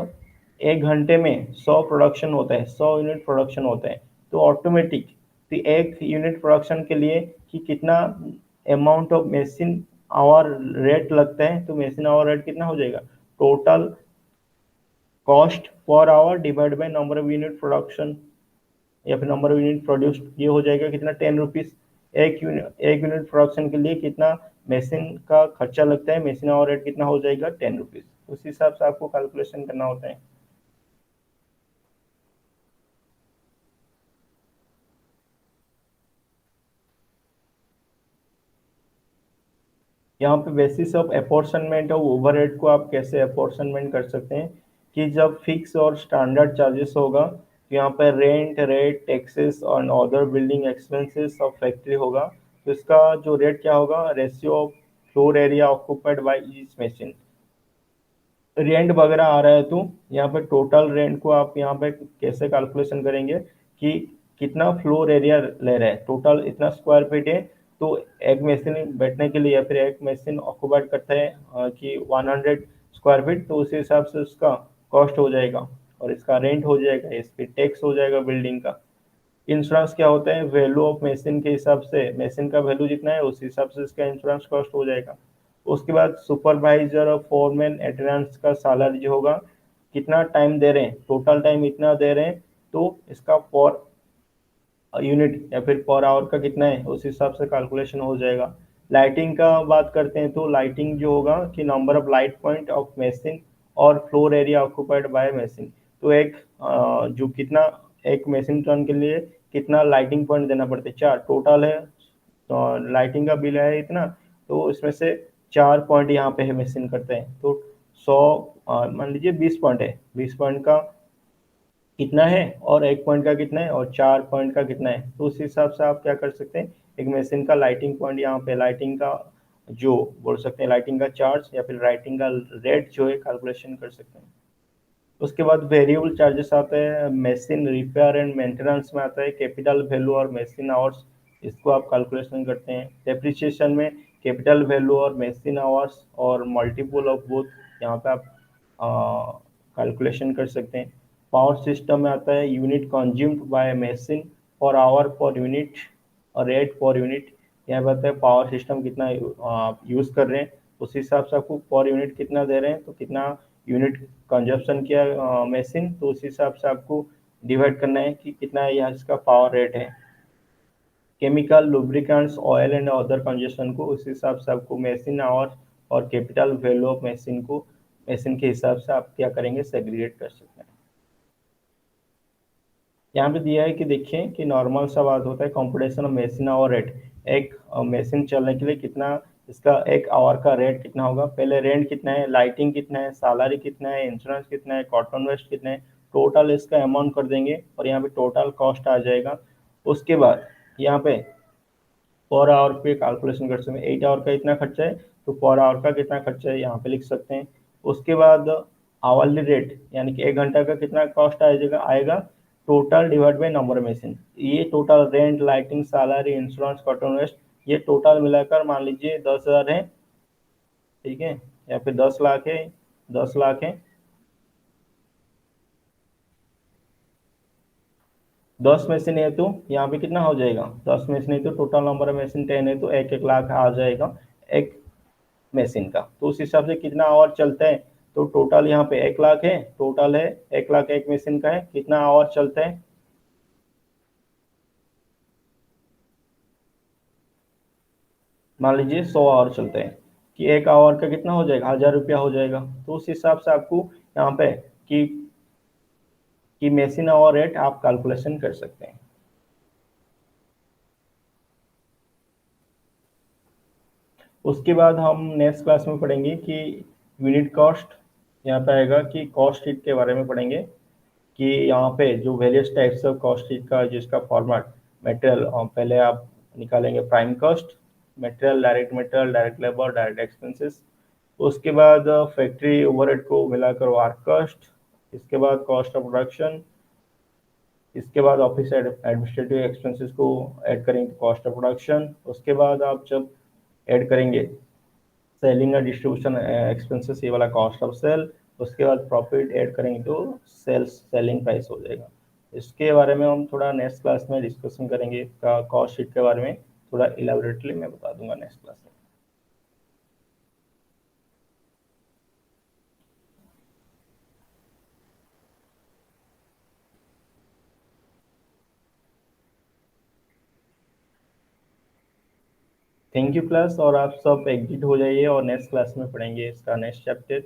1 घंटे में 100 प्रोडक्शन होता है, 100 यूनिट प्रोडक्शन होता है, तो ऑटोमेटिक तो 1 यूनिट प्रोडक्शन के लिए कि कितना amount of machine hour rate लगता है, तो मशीन आवर रेट कितना हो जाएगा, total cost per hour divide by number of unit production या फिर नंबर ऑफ यूनिट प्रोड्यूस्ड, ये हो जाएगा कितना 10 रुपीज। एक यूनिट प्रोडक्शन के लिए कितना मशीन का खर्चा लगता है, मशीन आवर रेट कितना हो जाएगा 10 रुपीज। उस हिसाब से आपको कैलकुलेशन करना होता है। यहाँ पे basis of apportionment of overhead को आप कैसे अपॉर्शनमेंट कर सकते हैं कि जब फिक्स और स्टैंडर्ड चार्जेस होगा, तो यहाँ पे रेंट, रेट, टैक्सेस और other building expenses of factory होगा, तो इसका जो रेट क्या होगा, ratio of floor area occupied by each machine. Rent वगैरह आ रहा है, तो यहाँ पे टोटल रेंट को आप यहाँ पे कैसे कैलकुलेशन करेंगे कि कितना फ्लोर एरिया ले रहे हैं, टोटल इतना स्क्वायर फीट है, तो एक मशीन बैठने के लिए या फिर एक मशीन ऑक्यूपाइड करता है कि 100 स्क्वायर फीट, तो उसी हिसाब से उसका कॉस्ट हो जाएगा और इसका रेंट हो जाएगा, इस पे टैक्स हो जाएगा बिल्डिंग का। इंश्योरेंस क्या होता है, वैल्यू ऑफ मशीन के हिसाब से, मशीन का वैल्यू जितना है उस हिसाब से इसका इंश्योरेंस कॉस्ट हो जाएगा। उसके बाद सुपरवाइजर और फोरमैन अटेंडेंस का सैलरी जो होगा, कितना टाइम दे रहे हैं, टोटल टाइम इतना दे रहे हैं, तो इसका पर यूनिट या फिर पर आवर का कितना है उस हिसाब से कैलकुलेशन हो जाएगा। लाइटिंग का बात करते हैं, तो लाइटिंग जो होगा कि number of light point of machine और floor area occupied by machine, तो एक जो कितना एक मशीन टर्न के लिए कितना लाइटिंग पॉइंट देना पड़ता है, 4 टोटल है, तो लाइटिंग का बिल है इतना, तो इसमें से 4 पॉइंट यहाँ पे है मशीन करते हैं, तो 100 मान लीजिए 20 पॉइंट है, 20 पॉइंट का कितना है और 1 पॉइंट का कितना है और 4 पॉइंट का कितना है, तो उस हिसाब से आप क्या कर सकते हैं, एक मशीन का लाइटिंग पॉइंट यहाँ पे लाइटिंग का जो बोल सकते हैं लाइटिंग का चार्ज या फिर लाइटिंग का रेट जो है कैलकुलेशन कर सकते हैं। उसके बाद वेरिएबल चार्जेस आते हैं, मशीन रिपेयर एंड मेंटेनेंस में आता है कैपिटल वैल्यू और मशीन आवर्स, इसको आप कैलकुलेशन करते हैं। डेप्रिसिएशन में कैपिटल वैल्यू और मशीन आवर्स और मल्टीपल ऑफ बोथ, यहाँ पे आप कैलकुलेशन कर सकते हैं। पावर सिस्टम में आता है unit consumed by machine per hour per unit और रेट पर यूनिट, यहाँ पे आता है पावर सिस्टम कितना यूज़ कर रहे हैं, उस हिसाब से आपको पर यूनिट कितना दे रहे हैं, तो कितना यूनिट कंजप्शन किया मशीन, तो उस हिसाब से आपको डिवाइड करना है कि कितना यहाँ इसका पावर रेट है। Chemical, lubricants, oil and other consumption को उस हिसाब से आपको मशीन आवर और कैपिटल वैल्यू ऑफ मशीन को मशीन के हिसाब से आप क्या करेंगे, सेग्रीगेट कर सकते हैं। यहाँ पे दिया है कि देखिए कि नॉर्मल सा बात होता है computation of machine hour rate, एक मशीन चलने के लिए कितना इसका 1 आवर का रेट कितना होगा, पहले रेंट कितना है, लाइटिंग कितना है, सैलरी कितना है, इंश्योरेंस कितना है, कॉटन वेस्ट कितना है, टोटल इसका अमाउंट कर देंगे और यहाँ पे टोटल कॉस्ट आ जाएगा। उसके बाद यहाँ पे पर आवर पे कैलकुलेशन कर सकते हैं, 8 आवर का इतना खर्चा है, तो पर आवर का कितना खर्चा है यहाँ पे लिख सकते हैं। उसके बाद आवरली रेट यानी कि 1 घंटा का कितना कॉस्ट आएगा आएगा, total divide by number machine, ये total rent, lighting, salary, insurance, cotton waste, ये टोटल मिलाकर मान लीजिए 10,000 है, ठीक है, या फिर 10 लाख है, 10 लाख है, 10 मशीन है, तो यहाँ पे कितना हो जाएगा, 10 मशीन है तो टोटल नंबर ऑफ मशीन 10 है, तो 1-1 लाख आ जाएगा एक मशीन का। तो उस हिसाब से कितना आवर चलता है, तो टोटल यहाँ पे 1 लाख है, टोटल है 1 लाख एक मशीन का है, कितना आवर चलता है, मान लीजिए 100 आवर चलते हैं, कि 1 आवर का कितना हो जाएगा, 1000 रुपया हो जाएगा। तो उस हिसाब से आपको यहाँ पे कि मशीन आवर रेट आप कैलकुलेशन कर सकते हैं। उसके बाद हम नेक्स्ट क्लास में पढ़ेंगे कि यूनिट कॉस्ट यहाँ पे आएगा कि कॉस्ट शीट के बारे में पढ़ेंगे कि यहाँ पे जो various types of cost sheet का जिसका फॉर्मेट मटेरियल, पहले आप निकालेंगे prime cost, material, direct labour, direct expenses, उसके बाद फैक्ट्री ओवरहेड को मिलाकर वर्क कॉस्ट, इसके बाद कॉस्ट ऑफ प्रोडक्शन, इसके बाद ऑफिस एडमिनिस्ट्रेटिव एक्सपेंसेस को ऐड करेंगे कॉस्ट ऑफ प्रोडक्शन, उसके बाद आप जब ऐड करेंगे सेलिंग और डिस्ट्रीब्यूशन एक्सपेंसेस, ये वाला कॉस्ट ऑफ सेल, उसके बाद प्रॉफिट ऐड करेंगे तो सेलिंग प्राइस हो जाएगा। इसके बारे में हम थोड़ा नेक्स्ट क्लास में डिस्कशन करेंगे, का कॉस्ट शीट के बारे में थोड़ा इलेबोरेटली मैं बता दूंगा नेक्स्ट क्लास में। थैंक यू क्लास, और आप सब एग्जिट हो जाइए और नेक्स्ट क्लास में पढ़ेंगे इसका नेक्स्ट चैप्टर।